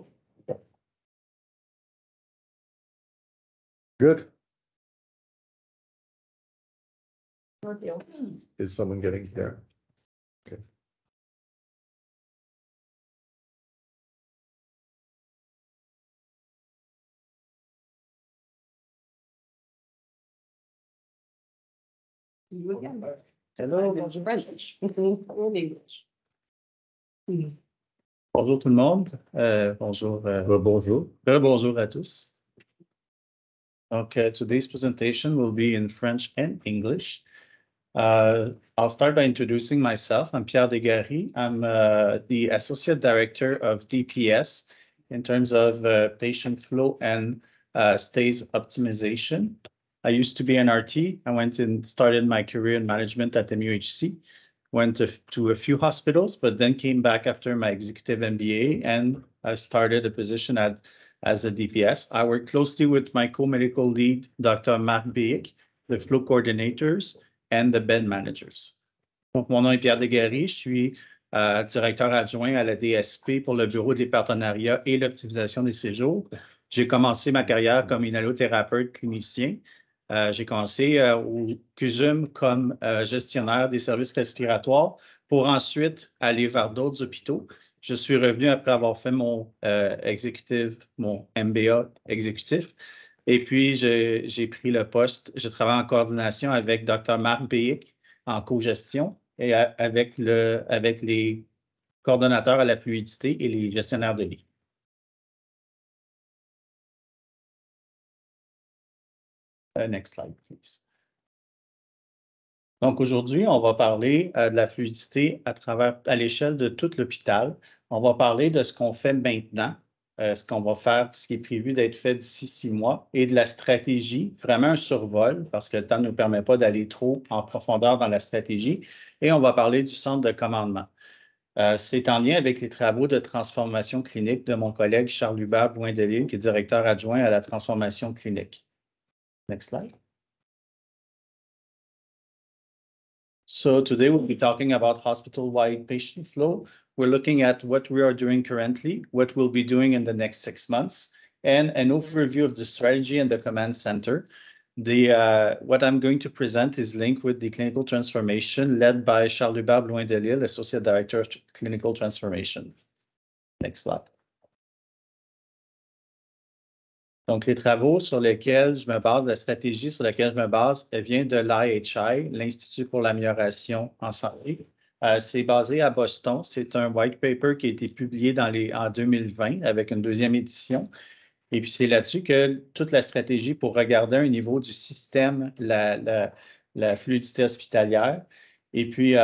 [SPEAKER 1] Good.
[SPEAKER 6] Not the only-
[SPEAKER 1] Is someone getting there? Okay.
[SPEAKER 4] You again.
[SPEAKER 7] Hello,
[SPEAKER 4] I'm in
[SPEAKER 7] bonjour.
[SPEAKER 4] French. In English.
[SPEAKER 7] Bonjour tout le monde. Bonjour.
[SPEAKER 1] Bonjour.
[SPEAKER 7] Bonjour à tous. Okay, today's presentation will be in French and English. I'll start by introducing myself. I'm Pierre Desgaris. I'm the Associate Director of DPS in terms of patient flow and stays optimization. I used to be an RT. I went and started my career in management at MUHC. Went to a few hospitals, but then came back after my executive MBA and I started a position as a DPS. I work closely with my co-medical lead, Dr. Marc Biik, the flow coordinators, and the bed managers. Donc, mon nom est Pierre Desgaris. Je suis directeur adjoint à la DSP pour le Bureau des partenariats et l'optimisation des séjours. J'ai commencé ma carrière comme inhalothérapeute clinicien. J'ai commencé au CUSUM comme gestionnaire des services respiratoires pour ensuite aller vers d'autres hôpitaux. Je suis revenu après avoir fait mon MBA exécutif. Et puis, j'ai pris le poste. Je travaille en coordination avec Dr. Marc Biik en co-gestion et avec les coordonnateurs à la fluidité et les gestionnaires de lit. Next slide, please. Donc, aujourd'hui, on va parler de la fluidité à l'échelle de tout l'hôpital. On va parler de ce qu'on fait maintenant, ce qu'on va faire, ce qui est prévu d'être fait d'ici 6 mois, et de la stratégie, vraiment un survol, parce que le temps ne nous permet pas d'aller trop en profondeur dans la stratégie. Et on va parler du centre de commandement. C'est en lien avec les travaux de transformation clinique de mon collègue Charles Hubert Blouin-Delisle, qui est directeur adjoint à la transformation clinique. Next slide. So today we'll be talking about hospital-wide patient flow. We're looking at what we are doing currently, what we'll be doing in the next 6 months, and an overview of the strategy and the command center. What I'm going to present is linked with the clinical transformation led by Charles Hubert Blouin-Delisle, Associate Director of Clinical Transformation. Next slide. Donc, les travaux sur lesquels je me base, la stratégie sur laquelle je me base, elle vient de l'IHI, l'Institut pour l'amélioration en santé. C'est basé à Boston. C'est un white paper qui a été publié en 2020 avec une deuxième édition. Et puis, c'est là-dessus que toute la stratégie pour regarder un niveau du système, la fluidité hospitalière. Et puis,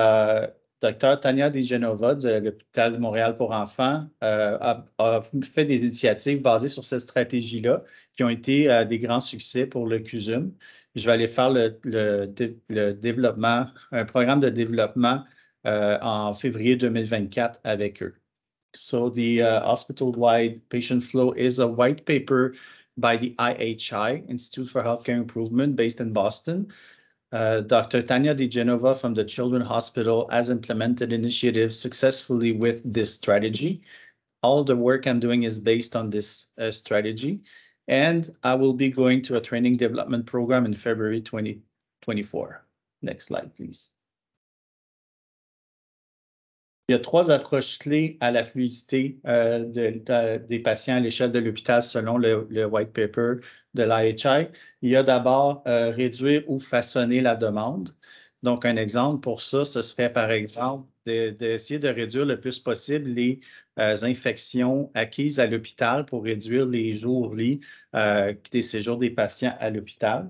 [SPEAKER 7] Dr. Tania Di Genova de l'Hôpital de Montréal pour enfants a fait des initiatives basées sur cette stratégie-là qui ont été des grands succès pour le CUSUM. Je vais aller faire le développement, un programme de développement en février 2024 avec eux. So the hospital-wide patient flow is a white paper by the IHI, Institute for Healthcare Improvement, based in Boston. Dr. Tania Di Genova from the Children's Hospital has implemented initiatives successfully with this strategy. All the work I'm doing is based on this strategy, and I will be going to a training development program in February 2024. Next slide, please. Il y a 3 approches clés à la fluidité des patients à l'échelle de l'hôpital selon le white paper de l'IHI. Il y a d'abord réduire ou façonner la demande. Donc, un exemple pour ça, ce serait par exemple d'essayer de réduire le plus possible les infections acquises à l'hôpital pour réduire les jours-lits des séjours des patients à l'hôpital.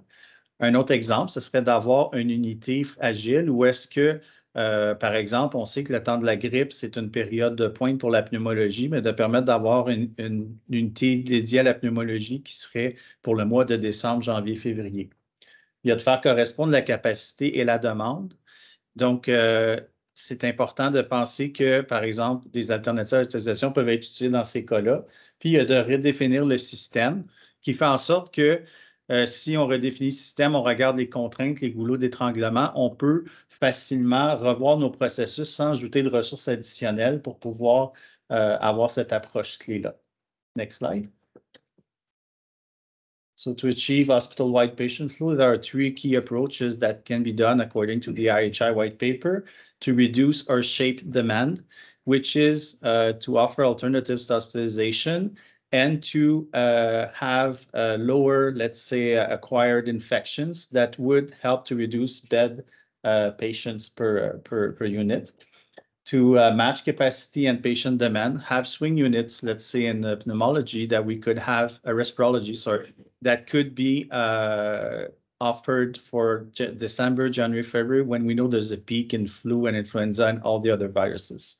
[SPEAKER 7] Un autre exemple, ce serait d'avoir une unité agile où est-ce que par exemple, on sait que le temps de la grippe, c'est une période de pointe pour la pneumologie, mais de permettre d'avoir une unité dédiée à la pneumologie qui serait pour le mois de décembre, janvier, février. Il y a de faire correspondre la capacité et la demande. Donc, c'est important de penser que, par exemple, des alternatives à l'hospitalisation peuvent être utilisées dans ces cas-là. Puis, il y a de redéfinir le système qui fait en sorte que si on redéfinit le système, on regarde les contraintes, les goulots d'étranglement, on peut facilement revoir nos processus sans ajouter de ressources additionnelles pour pouvoir avoir cette approche clé-là. Next slide. So to achieve hospital-wide patient flow, there are 3 key approaches that can be done according to the IHI white paper to reduce or shape demand, which is to offer alternatives to hospitalization and to have lower, let's say, acquired infections that would help to reduce bed patients per unit. To match capacity and patient demand, have swing units, let's say in pneumology, that we could have respirology, sorry, that could be offered for December, January, February, when we know there's a peak in flu and influenza and all the other viruses.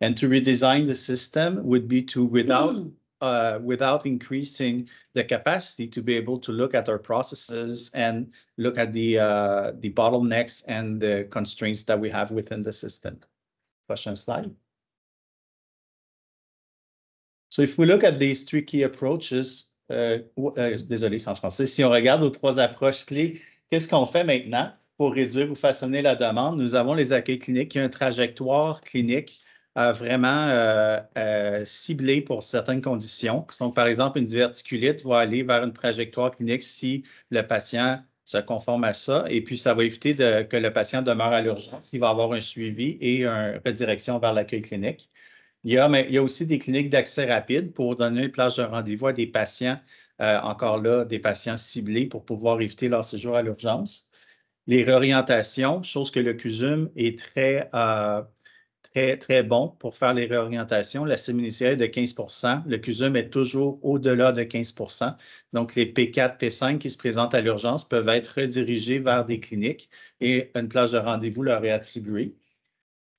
[SPEAKER 7] And to redesign the system would be to, without increasing the capacity, to be able to look at our processes and look at the bottlenecks and the constraints that we have within the system. Question slide. So if we look at these 3 key approaches, désolé, c'est en français. Si on regarde aux 3 approches clés, qu'est-ce qu'on fait maintenant pour réduire ou façonner la demande? Nous avons les accueils cliniques qui ont une trajectoire clinique vraiment ciblée pour certaines conditions. Donc, par exemple, une diverticulite va aller vers une trajectoire clinique si le patient se conforme à ça. Et puis, ça va éviter que le patient demeure à l'urgence. Il va avoir un suivi et une redirection vers l'accueil clinique. Il y a aussi des cliniques d'accès rapide pour donner une place de rendez-vous à des patients, encore là, des patients ciblés pour pouvoir éviter leur séjour à l'urgence. Les réorientations, chose que le CUSUM est très bon pour faire les réorientations. La cible initiale est de 15 %. Le CUSUM est toujours au-delà de 15 %. Donc, les P4, P5 qui se présentent à l'urgence peuvent être redirigés vers des cliniques et une place de rendez-vous leur est attribuée.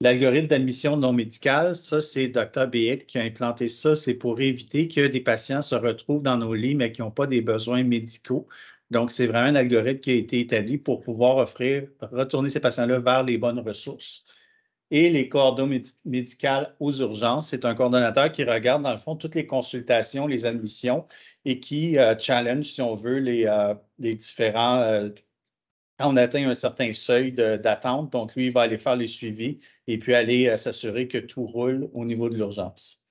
[SPEAKER 7] L'algorithme d'admission non médicale, ça, c'est Dr. Beek qui a implanté ça. C'est pour éviter que des patients se retrouvent dans nos lits, mais qui n'ont pas des besoins médicaux. Donc, c'est vraiment un algorithme qui a été établi pour pouvoir retourner ces patients-là vers les bonnes ressources. Et les coordonnées médicales aux urgences, c'est un coordonnateur qui regarde, dans le fond, toutes les consultations, les admissions et qui challenge, si on veut, les différents... on atteint un certain seuil d'attente, donc lui, il va aller faire les suivis et puis aller s'assurer que tout roule au niveau de l'urgence.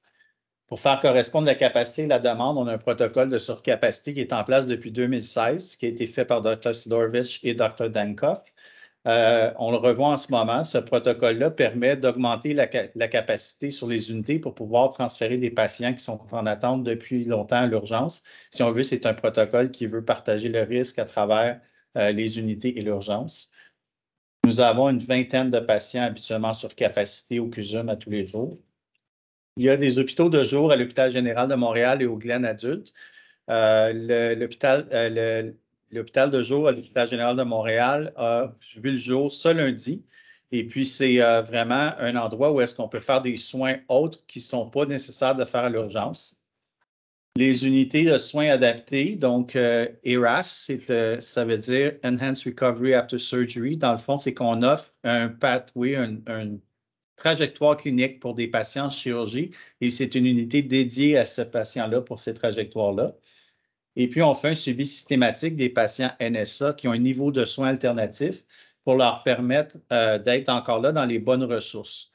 [SPEAKER 7] Pour faire correspondre la capacité et la demande, on a un protocole de surcapacité qui est en place depuis 2016, qui a été fait par Dr. Sidorovich et Dr. Dankoff. On le revoit en ce moment. Ce protocole-là permet d'augmenter la capacité sur les unités pour pouvoir transférer des patients qui sont en attente depuis longtemps à l'urgence. Si on veut, c'est un protocole qui veut partager le risque à travers les unités et l'urgence. Nous avons une vingtaine de patients habituellement sur capacité au CUSUM à tous les jours. Il y a des hôpitaux de jour à l'Hôpital général de Montréal et au Glenn adulte. L'hôpital de jour à l'Hôpital général de Montréal a vu le jour ce lundi. Et puis, c'est vraiment un endroit où est-ce qu'on peut faire des soins autres qui ne sont pas nécessaires de faire à l'urgence. Les unités de soins adaptés, donc ERAS, ça veut dire Enhanced Recovery After Surgery. Dans le fond, c'est qu'on offre un pathway, une trajectoire clinique pour des patients en chirurgie et c'est une unité dédiée à ce patient-là pour ces trajectoires-là. Et puis, on fait un suivi systématique des patients NSA qui ont un niveau de soins alternatif pour leur permettre d'être encore là dans les bonnes ressources.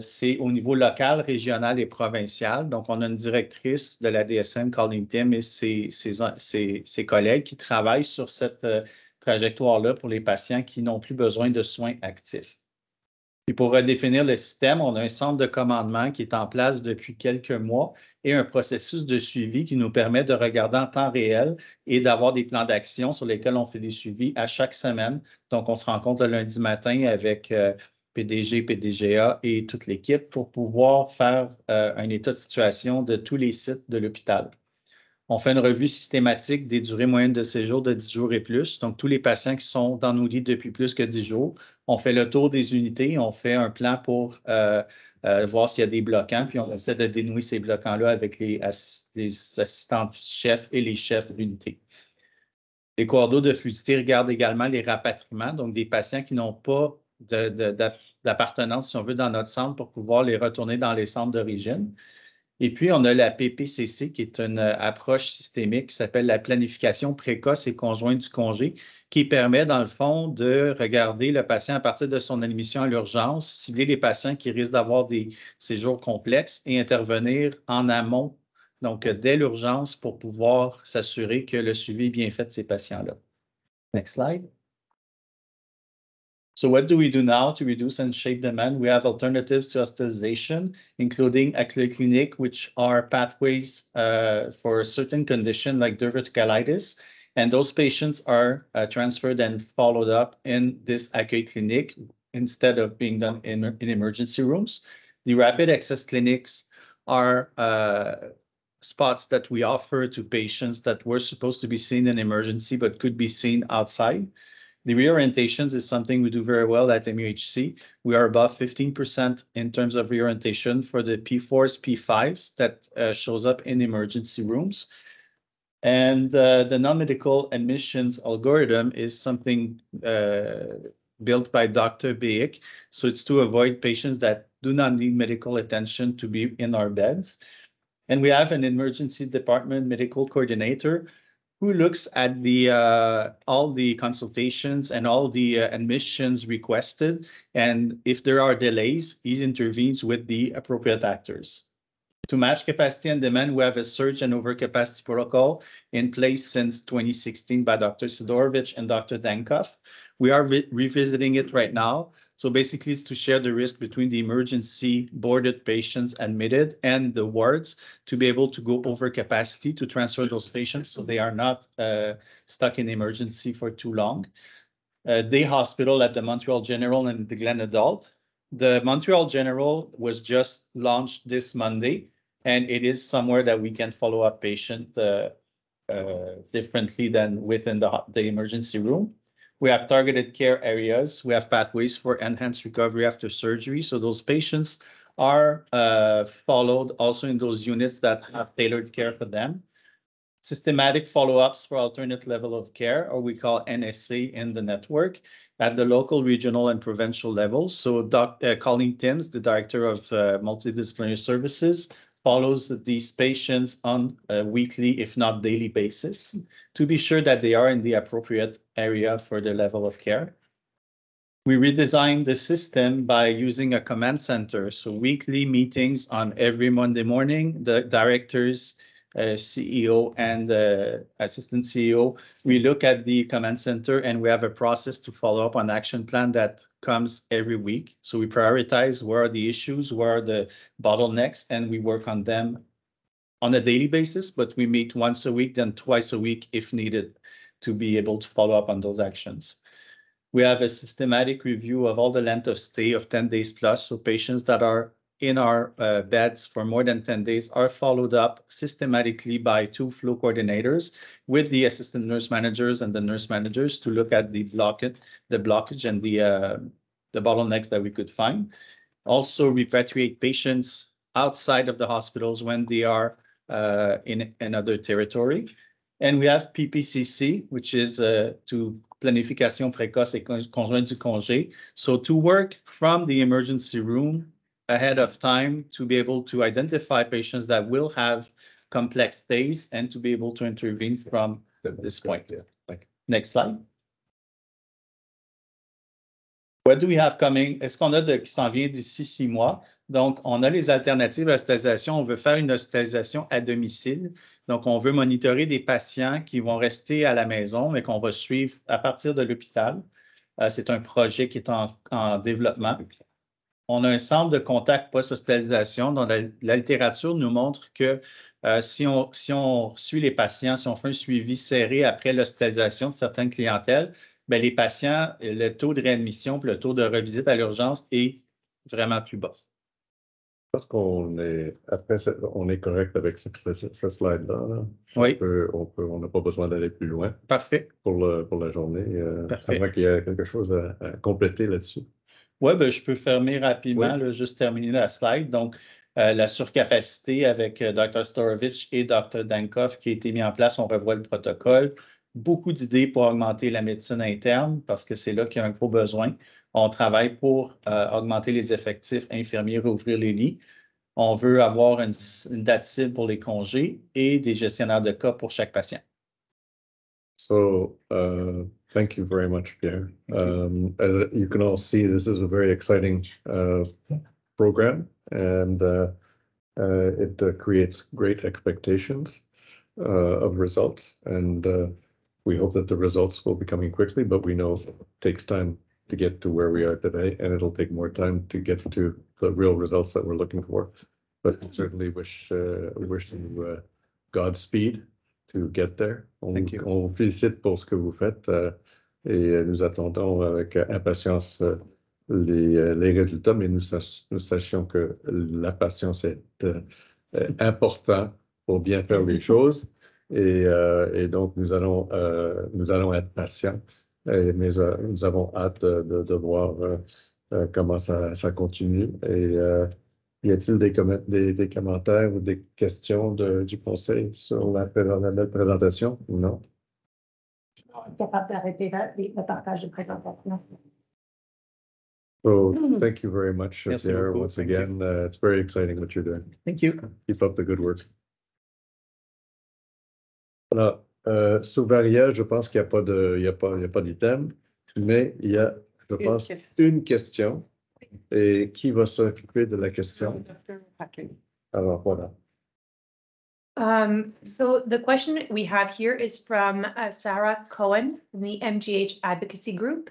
[SPEAKER 7] C'est au niveau local, régional et provincial. Donc, on a une directrice de la DSM, Colleen Tim, et ses collègues qui travaillent sur cette trajectoire-là pour les patients qui n'ont plus besoin de soins actifs. Et pour redéfinir le système, on a un centre de commandement qui est en place depuis quelques mois et un processus de suivi qui nous permet de regarder en temps réel et d'avoir des plans d'action sur lesquels on fait des suivis à chaque semaine. Donc, on se rencontre le lundi matin avec PDG, PDGA et toute l'équipe pour pouvoir faire un état de situation de tous les sites de l'hôpital. On fait une revue systématique des durées moyennes de séjour de 10 jours et plus. Donc, tous les patients qui sont dans nos lits depuis plus que 10 jours, on fait le tour des unités, on fait un plan pour voir s'il y a des bloquants, puis on essaie de dénouer ces bloquants-là avec les assistants-chefs et les chefs d'unité. Les coordonnées de fluidité regardent également les rapatriements, donc des patients qui n'ont pas d'appartenance, si on veut, dans notre centre pour pouvoir les retourner dans les centres d'origine. Et puis, on a la PPCC, qui est une approche systémique qui s'appelle la planification précoce et conjointe du congé, qui permet, dans le fond, de regarder le patient à partir de son admission à l'urgence, cibler les patients qui risquent d'avoir des séjours complexes et intervenir en amont, donc dès l'urgence, pour pouvoir s'assurer que le suivi est bien fait de ces patients-là. Next slide. So what do we do now to reduce and shape demand? We have alternatives to hospitalization, including a clinic, which are pathways for a certain condition like diverticulitis. And those patients are transferred and followed up in this accueil clinic instead of being done in emergency rooms. The rapid access clinics are spots that we offer to patients that were supposed to be seen in emergency but could be seen outside. The reorientations is something we do very well at MUHC. We are above 15% in terms of reorientation for the P4s, P5s that shows up in emergency rooms. And the non-medical admissions algorithm is something built by Dr. Beek. So it's to avoid patients that do not need medical attention to be in our beds. And we have an emergency department medical coordinator who looks at all the consultations and all the admissions requested. And if there are delays, he intervenes with the appropriate actors. To match capacity and demand, we have a surge and overcapacity protocol in place since 2016 by Dr. Sidorovich and Dr. Dankov. We are revisiting it right now. So basically, it's to share the risk between the emergency boarded patients admitted and the wards to be able to go over capacity to transfer those patients so they are not stuck in emergency for too long. Day hospital at the Montreal General and the Glen Adult. The Montreal General was just launched this Monday, and it is somewhere that we can follow up patient differently than within the emergency room. We have targeted care areas. We have pathways for enhanced recovery after surgery. So those patients are followed also in those units that have tailored care for them. Systematic follow-ups for alternate level of care, or we call NSA in the network at the local, regional, and provincial levels. So Colleen Timms, the Director of Multidisciplinary Services, follows these patients on a weekly, if not daily basis to be sure that they are in the appropriate area for their level of care. We redesigned the system by using a command center. So weekly meetings on every Monday morning, the directors, CEO and assistant CEO, we look at the command center and we have a process to follow up on action plan that comes every week. So we prioritize where are the issues, where are the bottlenecks, and we work on them on a daily basis, but we meet once a week, then twice a week if needed to be able to follow up on those actions. We have a systematic review of all the length of stay of 10 days plus. So patients that are in our beds for more than 10 days are followed up systematically by 2 flow coordinators with the assistant nurse managers and the nurse managers to look at the blockage and the bottlenecks that we could find. Also repatriate patients outside of the hospitals when they are in another territory. And we have PPCC, which is to planification précoce et conjointe du congé. So to work from the emergency room ahead of time to be able to identify patients that will have complex stays and to be able to intervene from this point. Next slide. What do we have coming? Est-ce qu'on a qui s'en vient d'ici 6 mois? Donc, on a les alternatives à l'hospitalisation. On veut faire une hospitalisation à domicile. Donc, on veut monitorer des patients qui vont rester à la maison, mais qu'on va suivre à partir de l'hôpital. C'est un projet qui est en développement. On a un centre de contact post-hospitalisation dont la littérature nous montre que si on suit les patients, si on fait un suivi serré après l'hospitalisation de certaines clientèles, bien, les patients, le taux de réadmission et le taux de revisite à l'urgence est vraiment plus bas.
[SPEAKER 1] Je pense qu'on est, après, on est correct avec ce slide-là. Là.
[SPEAKER 7] Oui.
[SPEAKER 1] On n'a pas besoin d'aller plus loin.
[SPEAKER 7] Parfait.
[SPEAKER 1] Pour la journée.
[SPEAKER 7] Parfait.
[SPEAKER 1] Avant qu'il y ait quelque chose à compléter là-dessus.
[SPEAKER 7] Oui, ben, je peux fermer rapidement, là, juste terminer la slide. Donc, la surcapacité avec Dr. Storovich et Dr. Dankov qui a été mis en place, on revoit le protocole. Beaucoup d'idées pour augmenter la médecine interne parce que c'est là qu'il y a un gros besoin. On travaille pour augmenter les effectifs infirmiers, rouvrir les lits. On veut avoir une date cible pour les congés et des gestionnaires de cas pour chaque patient.
[SPEAKER 1] So, thank you very much, Pierre. As you can all see, this is a very exciting program, and it creates great expectations of results. And we hope that the results will be coming quickly, but we know it takes time to get to where we are today, and it'll take more time to get to the real results that we're looking for. But we certainly wish you Godspeed to get there.
[SPEAKER 7] Thank you.
[SPEAKER 1] On vous félicite pour ce que vous faites et nous attendons avec impatience les résultats, mais nous sachions que la patience est importante pour bien faire les choses et donc nous allons être patients. Mais nous avons hâte de voir comment ça continue. Et y a-t-il des commentaires ou des questions du conseil sur la belle présentation? Non.
[SPEAKER 6] Capable d'arrêter le partage de présentation.
[SPEAKER 1] So thank you very much,
[SPEAKER 7] Merci
[SPEAKER 1] Pierre,
[SPEAKER 7] beaucoup.
[SPEAKER 1] once again. It's very exciting what you're doing.
[SPEAKER 7] Thank you.
[SPEAKER 1] Keep up the good work. Voilà. Sur Varia, je pense qu'il n'y a pas d'item, mais il y a, je pense, une question. Et qui va s'occuper de la question? Alors, voilà.
[SPEAKER 2] So the question we have here is from Sarah Cohen from the MGH Advocacy Group.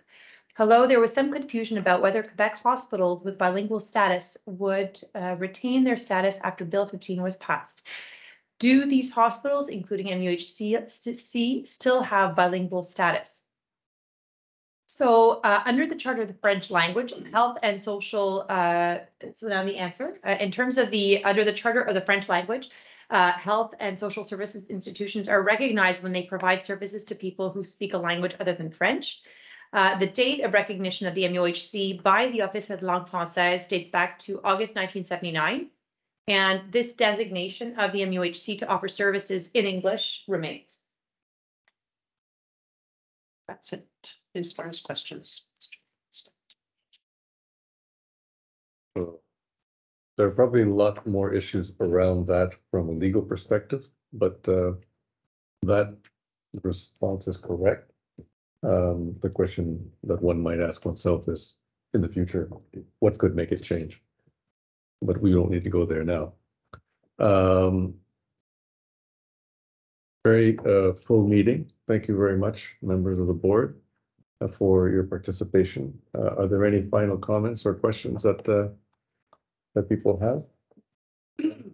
[SPEAKER 2] Hello, there was some confusion about whether Quebec hospitals with bilingual status would retain their status after Bill 15 was passed. Do these hospitals, including MUHC, still have bilingual status? So under the Charter of the French language, health and social, so now the answer, in terms of under the Charter of the French language, health and social services institutions are recognized when they provide services to people who speak a language other than French. The date of recognition of the MUHC by the Office de langue française dates back to August 1979. And this designation of the MUHC to offer services in English remains.
[SPEAKER 4] That's it, as far as questions.
[SPEAKER 1] So there are probably a lot more issues around that from a legal perspective, but that response is correct. The question that one might ask oneself is, in the future, what could make it change? But we don't need to go there now. Very full meeting. Thank you very much, members of the board, for your participation. Are there any final comments or questions that people have?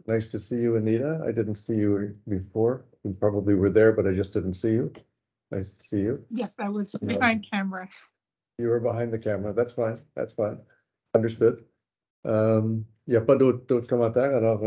[SPEAKER 1] Nice to see you, Anita. I didn't see you before. You probably were there, but I just didn't see you. Nice to see you.
[SPEAKER 8] Yes, I was behind camera.
[SPEAKER 1] You were behind the camera. That's fine. That's fine. Understood. Il n'y a pas d'autres commentaires, alors